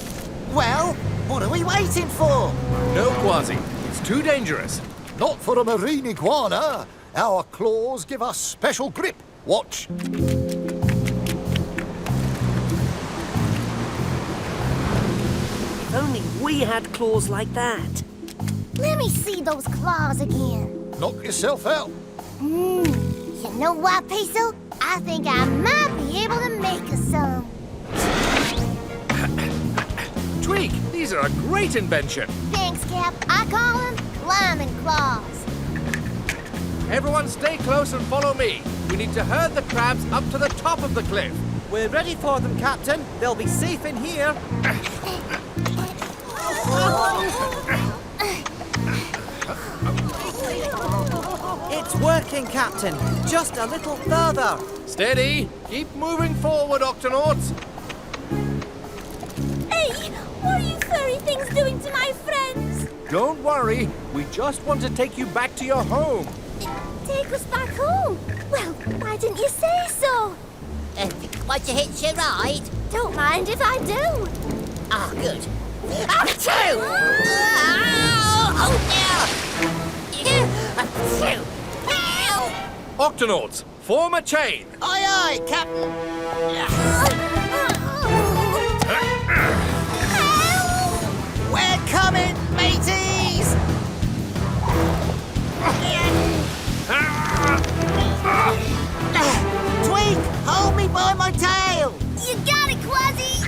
Well, what are we waiting for? No, Kwazii. It's too dangerous. Not for a marine iguana. Our claws give us special grip. Watch. If only we had claws like that. Let me see those claws again. Knock yourself out. You know what, Peso? I think I might be able to make us some. Tweak, these are a great invention. Thanks, Cap. I call them climbing claws. Everyone stay close and follow me. We need to herd the crabs up to the top of the cliff. We're ready for them, Captain. They'll be safe in here. It's working, Captain. Just a little further. Steady. Keep moving forward, Octonauts. Hey! What are you furry things doing to my friends? Don't worry. We just want to take you back to your home. Take us back home? Well, why didn't you say so? Want to hitch a ride? Don't mind if I do. Oh, good. Achoo! Achoo! Octonauts, form a chain. Aye, aye, Captain. We're coming, mateys! Tweak, hold me by my tail! You got it, Kwazii!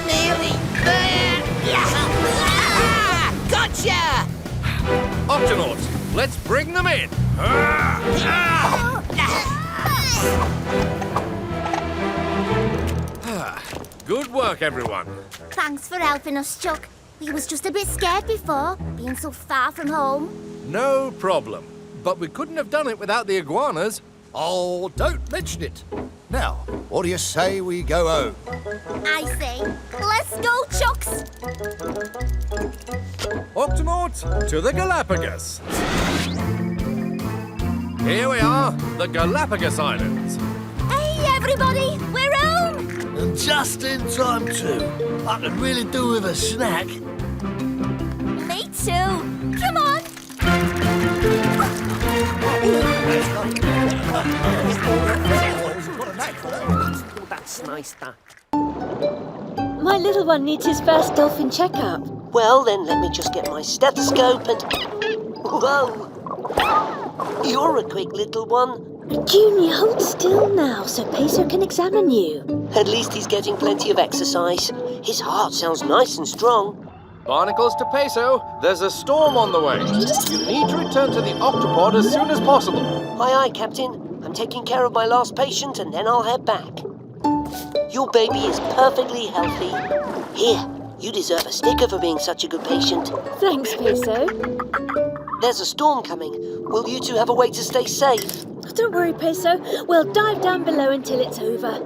Nearly there! Gotcha! Octonauts, let's bring them in. Good work, everyone. Thanks for helping us, Chuck. We was just a bit scared before, being so far from home. No problem. But we couldn't have done it without the iguanas. Oh, don't mention it. Now, what do you say we go home? I say, let's go, Chucks! Octonauts, to the Galapagos. Here we are, the Galapagos Islands. Hey, everybody, we're home! And just in time, too. I could really do with a snack. Me too. Come on. That's nice, that. My little one needs his first dolphin checkup. Well, then let me just get my stethoscope and... Whoa! You're a quick little one. Junior, hold still now so Peso can examine you. At least he's getting plenty of exercise. His heart sounds nice and strong. Barnacles to Peso, there's a storm on the way. You need to return to the Octopod as soon as possible. Aye, aye, Captain. I'm taking care of my last patient and then I'll head back. Your baby is perfectly healthy. Here, you deserve a sticker for being such a good patient. Thanks, Peso. There's a storm coming. Will you two have a way to stay safe? Don't worry, Peso. We'll dive down below until it's over.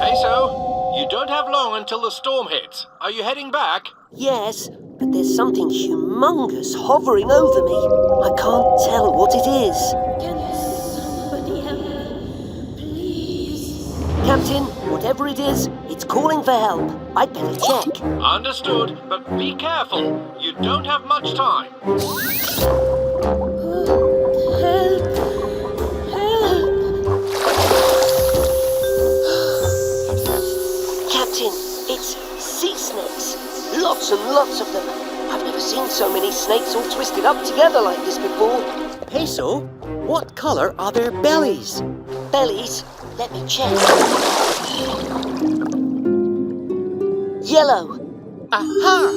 Peso, you don't have long until the storm hits. Are you heading back? Yes, but there's something humongous hovering over me. I can't tell what it is. Can somebody help me, please? Captain, whatever it is, it's calling for help. I'd better check. Understood, but be careful. You don't have much time. Help! Captain, it's sea snakes. Lots and lots of them. I've never seen so many snakes all twisted up together like this before. Peso, what colour are their bellies? Bellies? Let me check. Yellow. Aha!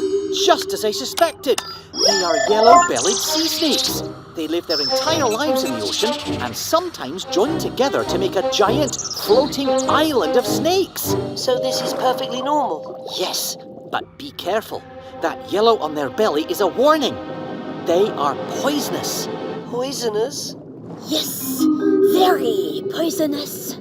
Just as I suspected. They are yellow-bellied sea snakes. They live their entire lives in the ocean and sometimes join together to make a giant floating island of snakes. So this is perfectly normal? Yes, but be careful. That yellow on their belly is a warning. They are poisonous. Poisonous? Yes, very poisonous.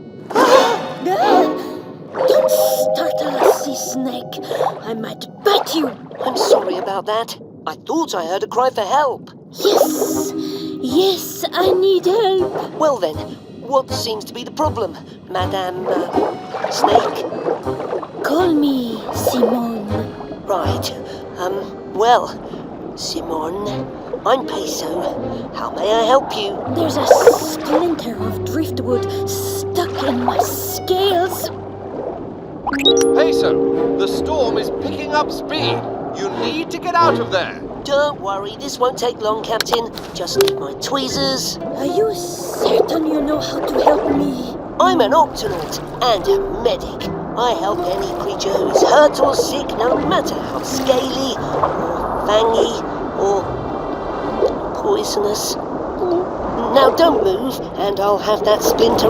Don't startle a sea snake. I might bite you. I'm sorry about that. I thought I heard a cry for help. Yes, I need help. Well then, what seems to be the problem, Madame Snake? Call me Simone. Right. Well, Simone, I'm Peso. How may I help you? There's a splinter of driftwood stuck in my scales. Peso, the storm is picking up speed. You need to get out of there. Don't worry, this won't take long, Captain. Just need my tweezers. Are you certain you know how to help me? I'm an Octonaut and a medic. I help any creature who is hurt or sick, no matter how scaly, or fangy, or poisonous. Now don't move, and I'll have that splinter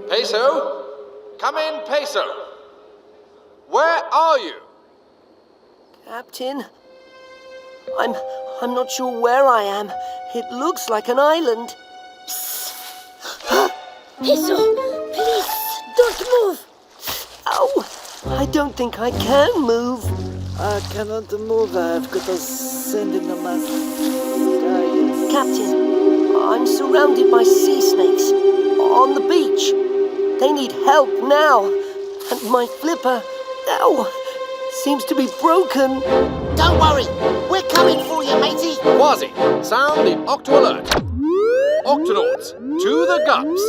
Peso? Come in, Peso. Where are you? Captain, I'm not sure where I am. It looks like an island. Peso, please, don't move. Ow! I don't think I can move. I cannot move. I've got a sand in the mouth. Captain, I'm surrounded by sea snakes on the beach. They need help now. And my flipper, seems to be broken. Don't worry, we're coming for you, matey. Kwazii, sound the Octo alert. Octonauts, to the Gups.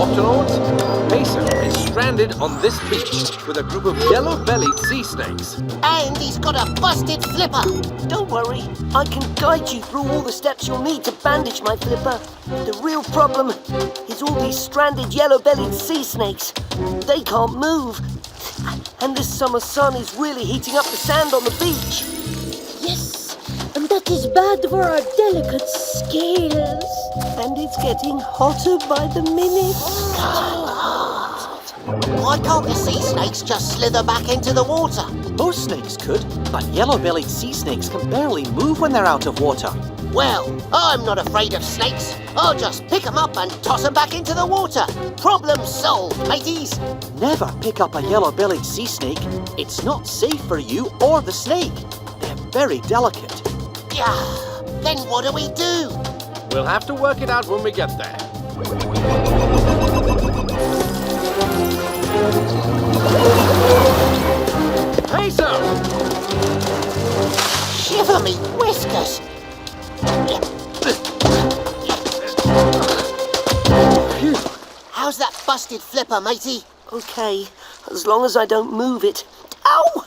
Octonauts, Peso is stranded on this beach with a group of yellow-bellied sea snakes. And he's got a busted flipper. Don't worry, I can guide you through all the steps you'll need to bandage my flipper. The real problem is all these stranded yellow-bellied sea snakes. They can't move. And this summer sun is really heating up the sand on the beach. Yes, and that is bad for our delicate scales. And it's getting hotter by the minute. Why can't the sea snakes just slither back into the water? Most snakes could, but yellow-bellied sea snakes can barely move when they're out of water. Well, I'm not afraid of snakes. I'll just pick 'em up and toss 'em back into the water. Problem solved, mateys. Never pick up a yellow-bellied sea snake. It's not safe for you or the snake. They're very delicate. Yeah, then what do we do? We'll have to work it out when we get there. Peso! Shiver me whiskers! How's that busted flipper, matey? Okay, as long as I don't move it. Ow!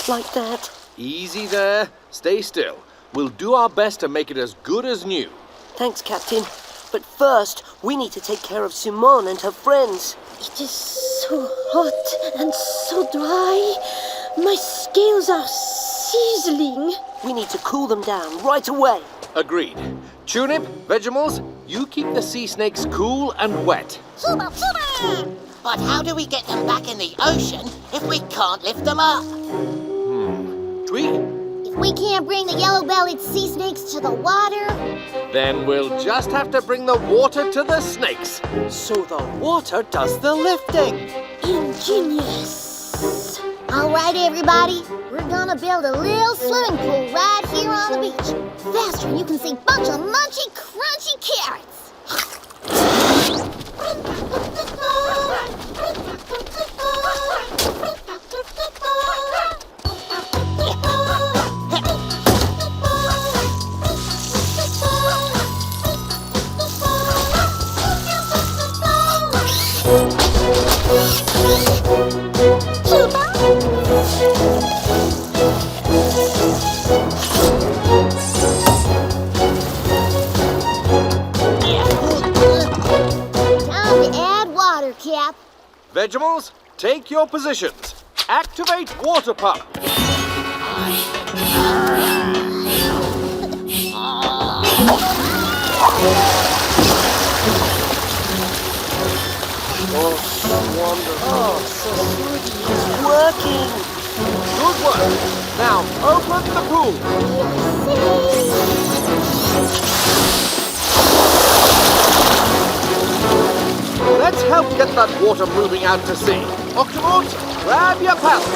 Like that. Easy there. Stay still. We'll do our best to make it as good as new. Thanks, Captain. But first, we need to take care of Simone and her friends. It is so hot and so dry. My scales are sizzling. We need to cool them down right away. Agreed. Tunip, Vegemals, you keep the sea snakes cool and wet. But how do we get them back in the ocean if we can't lift them up? Tweak? If we can't bring the yellow-bellied sea snakes to the water... Then we'll just have to bring the water to the snakes. So the water does the lifting. Ingenious. All right, everybody. We're gonna build a little swimming pool right here on the beach. Faster than you can see a bunch of munchy, crunchy carrots. Time to add water, Cap. Vegemals, take your positions. Activate water pump. Oh, so good. It's working. Good work. Now open the pool. Let's help get that water moving out to sea. Octonauts, grab your paddle.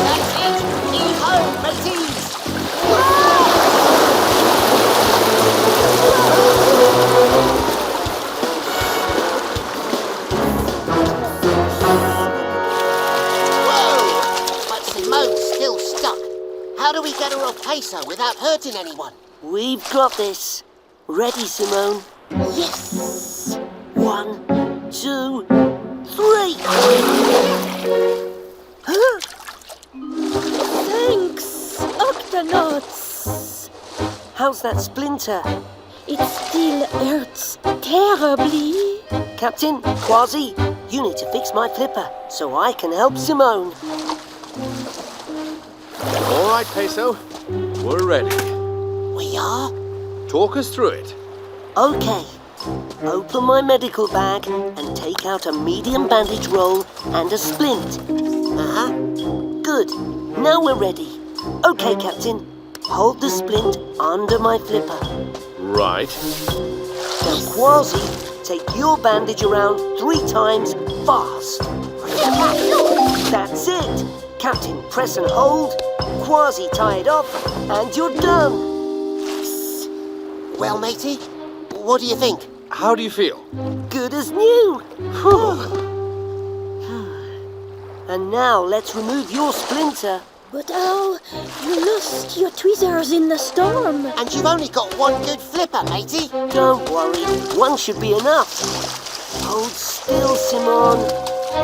That's it! Heave ho, mateys! Whoa! But Simone's still stuck. How do we get her off Peso without hurting anyone? We've got this. Ready, Simone? Yes. 1, 2, 3. Thanks, Octonauts. How's that splinter? It still hurts terribly. Captain, Kwazii, you need to fix my flipper so I can help Simone. All right, Peso. We're ready. We are? Talk us through it. Okay. Open my medical bag and take out a medium bandage roll and a splint. Good. Now we're ready. Okay, Captain. Hold the splint under my flipper. Right. Now, Kwazii, take your bandage around 3 times fast. That's it. Captain, press and hold. Kwazii, tie it off, and you're done. Well, matey, what do you think? How do you feel? Good as new. And now let's remove your splinter. But how? You lost your tweezers in the storm. And you've only got one good flipper, matey. Don't worry, one should be enough. Hold still, Simone.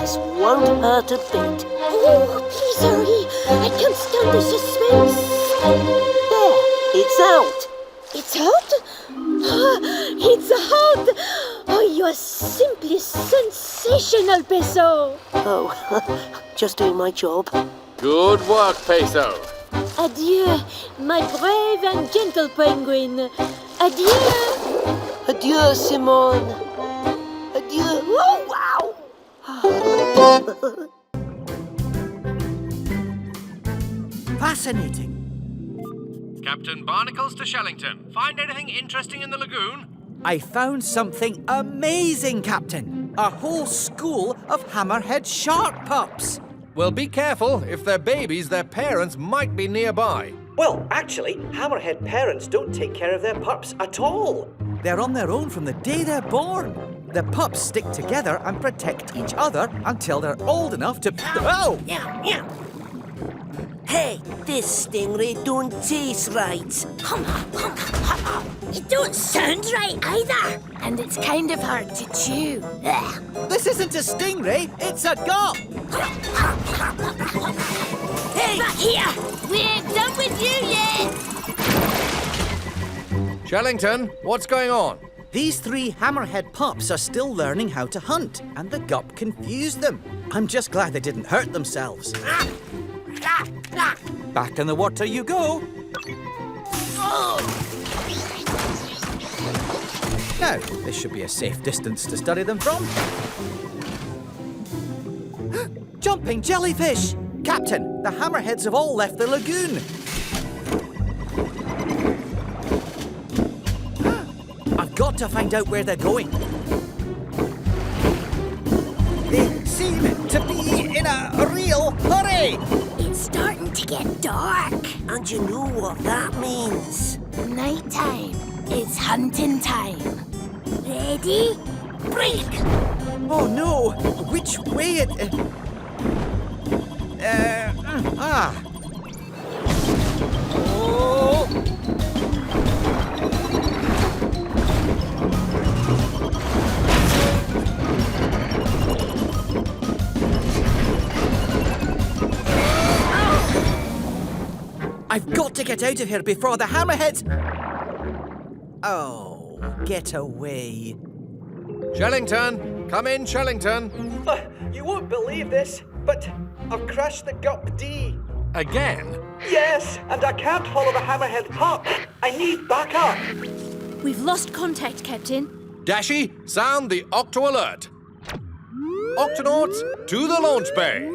This won't hurt a bit. Oh, please hurry. I can't stand the suspense. There, it's out. It's out? It's out! Oh, you are simply sensational, Peso. Oh, just doing my job. Good work, Peso. Adieu, my brave and gentle penguin. Adieu. Adieu, Simone. Adieu. Oh, wow. Fascinating. Captain Barnacles to Shellington. Find anything interesting in the lagoon? I found something amazing, Captain. A whole school of hammerhead shark pups. Well, be careful. If they're babies, their parents might be nearby. Well, actually, hammerhead parents don't take care of their pups at all. They're on their own from the day they're born. The pups stick together and protect each other until they're old enough to... Oh! Hey, this stingray don't taste right. It don't sound right either. And it's kind of hard to chew. This isn't a stingray, it's a gup! Hey! Back here! We ain't done with you yet! Shellington, what's going on? These 3 hammerhead pups are still learning how to hunt, and the gup confused them. I'm just glad they didn't hurt themselves. Back in the water you go. Now, this should be a safe distance to study them from. Jumping jellyfish! Captain, the hammerheads have all left the lagoon. I've got to find out where they're going. They seem to be in a real hurry. It's starting to get dark. And you know what that means. Nighttime. It's hunting time. Ready? Break! Oh no! Which way it... Oh! I've got to get out of here before the hammerheads... Oh, get away. Shellington! Come in, Shellington! You won't believe this, but I've crashed the Gup D. Again? Yes, and I can't follow the hammerhead pup. I need backup. We've lost contact, Captain. Dashy, sound the Octo alert. Octonauts, to the launch bay.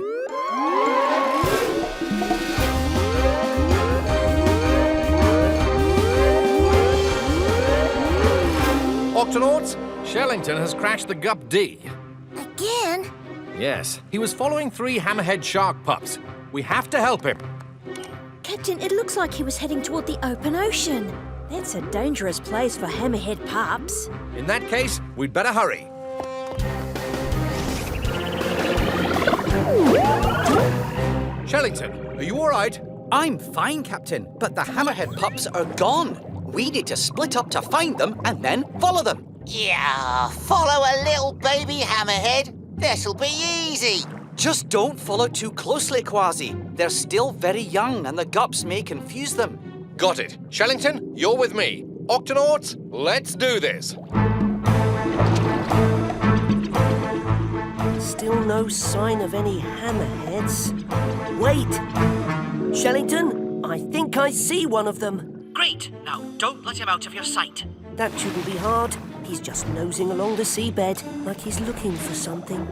Octonauts, Shellington has crashed the Gup D. Again? Yes, he was following 3 hammerhead shark pups. We have to help him. Captain, it looks like he was heading toward the open ocean. That's a dangerous place for hammerhead pups. In that case, we'd better hurry. Shellington, are you all right? I'm fine, Captain, but the hammerhead pups are gone. We need to split up to find them and then follow them. Yeah, follow a little baby hammerhead. This'll be easy. Just don't follow too closely, Kwazii. They're still very young and the gups may confuse them. Got it. Shellington, you're with me. Octonauts, let's do this. Still no sign of any hammerheads. Wait! Shellington, I think I see one of them. Great. Now, don't let him out of your sight. That shouldn't be hard. He's just nosing along the seabed like he's looking for something.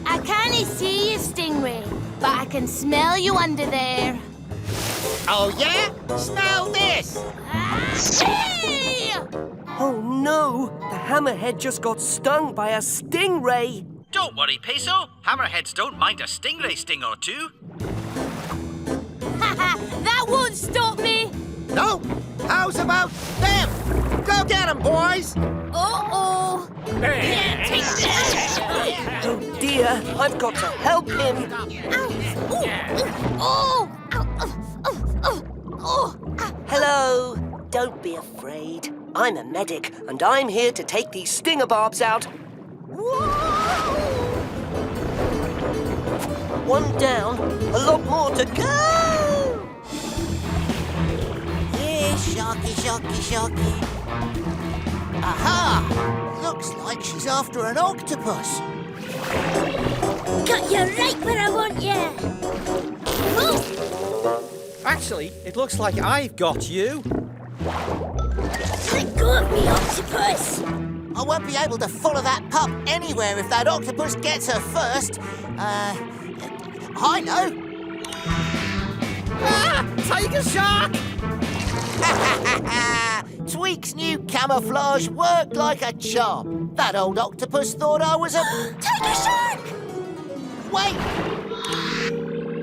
I can't see you, Stingray, but I can smell you under there. Oh, yeah? Smell this! Hey! Oh no! The hammerhead just got stung by a stingray! Don't worry, Peso. Hammerheads don't mind a stingray sting or two. That won't stop me! No? How's about them? Go get them, boys! Uh-oh! Yeah, take this! Oh dear, I've got to help him! Oh! Hello! Don't be afraid. I'm a medic, and I'm here to take these stinger barbs out. One down, a lot more to go! Yeah, sharky, sharky, sharky. Aha! Looks like she's after an octopus. Got you right where I want you! Actually, it looks like I've got you. Let go of me, octopus! I won't be able to follow that pup anywhere if that octopus gets her first. I know. tiger shark! Tweak's new camouflage worked like a charm. That old octopus thought I was a... Tiger shark! Wait!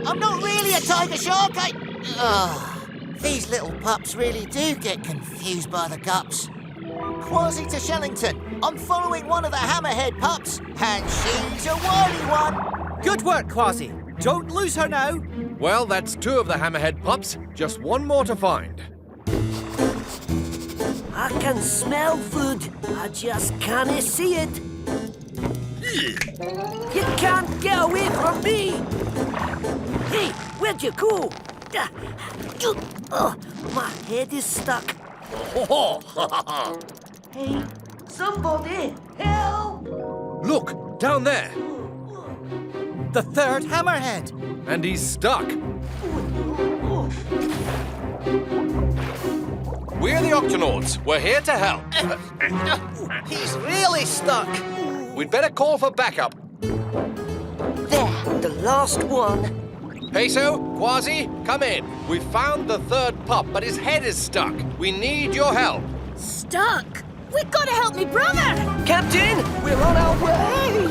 I'm not really a tiger shark, these little pups really do get confused by the gups. Kwazii to Shellington. I'm following one of the hammerhead pups, and she's a wily one. Good work, Kwazii. Don't lose her now. Well, that's 2 of the hammerhead pups. Just 1 more to find. I can smell food. I just can't see it. You can't get away from me. Hey, where'd you go? Oh, my head is stuck. Hey, somebody, help! Look, down there. The 3rd hammerhead. And he's stuck. We're the Octonauts. We're here to help. He's really stuck. We'd better call for backup. There, the last one. Peso, Kwazii, come in. We found the 3rd pup, but his head is stuck. We need your help. Stuck? We've got to help me brother! Captain, we're on our way!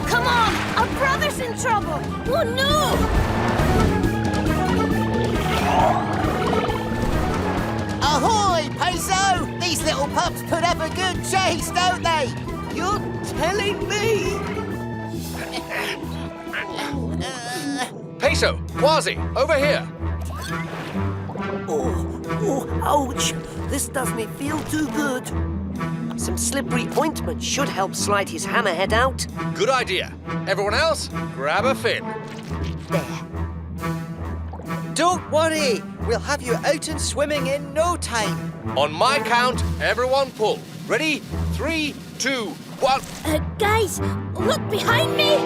Come on, our brother's in trouble! Oh no! Ahoy, Peso! These little pups put up a good chase, don't they? You're telling me? Peso, Kwazii, over here. Oh, ouch! This doesn't feel too good. Some slippery ointment should help slide his hammerhead out. Good idea. Everyone else, grab a fin. There. Don't worry. We'll have you out and swimming in no time. On my count, everyone pull. Ready? 3, 2, 1. Guys, look behind me!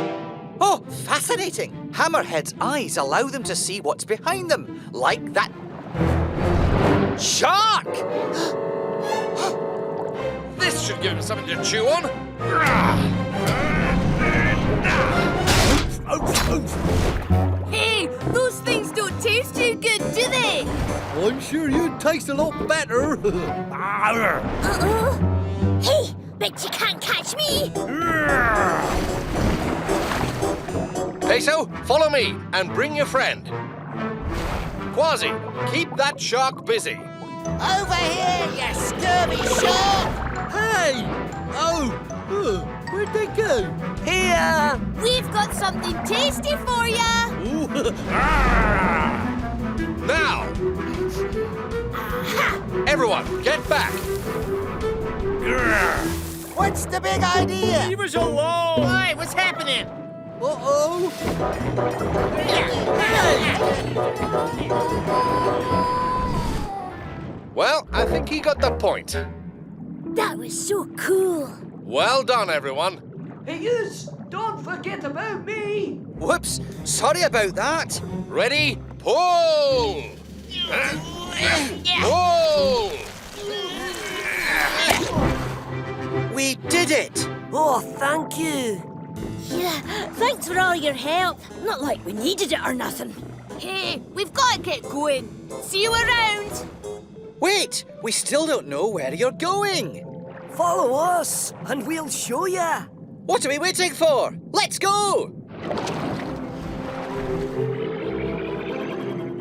Oh, fascinating. Hammerhead's eyes allow them to see what's behind them, like that shark! This should give him something to chew on. Hey, those things don't taste too good, do they? I'm sure you'd taste a lot better. Hey, bet you can't catch me. Peso, follow me and bring your friend. Kwazii, keep that shark busy. Over here, you scurvy shark! Hey! Oh! Where'd they go? Here! We've got something tasty for ya! Now! Everyone, get back! What's the big idea? Leave us alone! Why? What's happening? Uh-oh! Well, I think he got the point. That was so cool. Well done, everyone. Hey, yous! Don't forget about me! Whoops, sorry about that. Ready? Pull! Pull! We did it! Oh, thank you! Yeah, thanks for all your help. Not like we needed it or nothing. Hey, we've got to get going. See you around. Wait, we still don't know where you're going. Follow us, and we'll show ya! What are we waiting for? Let's go!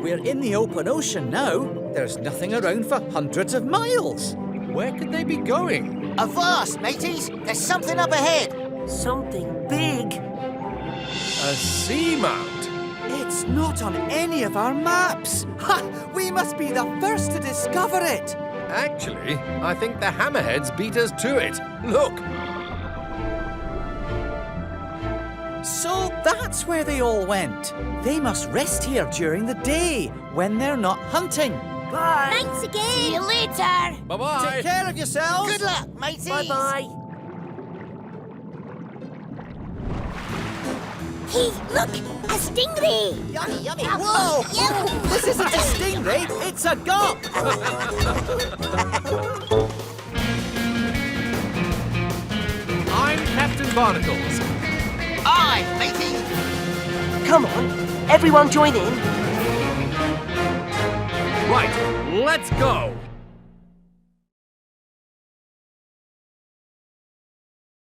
We're in the open ocean now. There's nothing around for hundreds of miles. Where could they be going? Avast, mateys! There's something up ahead! Something big. A seamount. It's not on any of our maps. Ha! We must be the first to discover it. Actually, I think the hammerheads beat us to it. Look! So that's where they all went. They must rest here during the day when they're not hunting. Bye! Thanks again! See you later! Bye-bye! Take care of yourselves. Good luck, mateys! Bye-bye! Hey, look! A stingray! Yummy, yummy! Whoa! This isn't a stingray, it's a gup! I'm Captain Barnacles. Aye, matey! Come on, everyone join in. Right, let's go.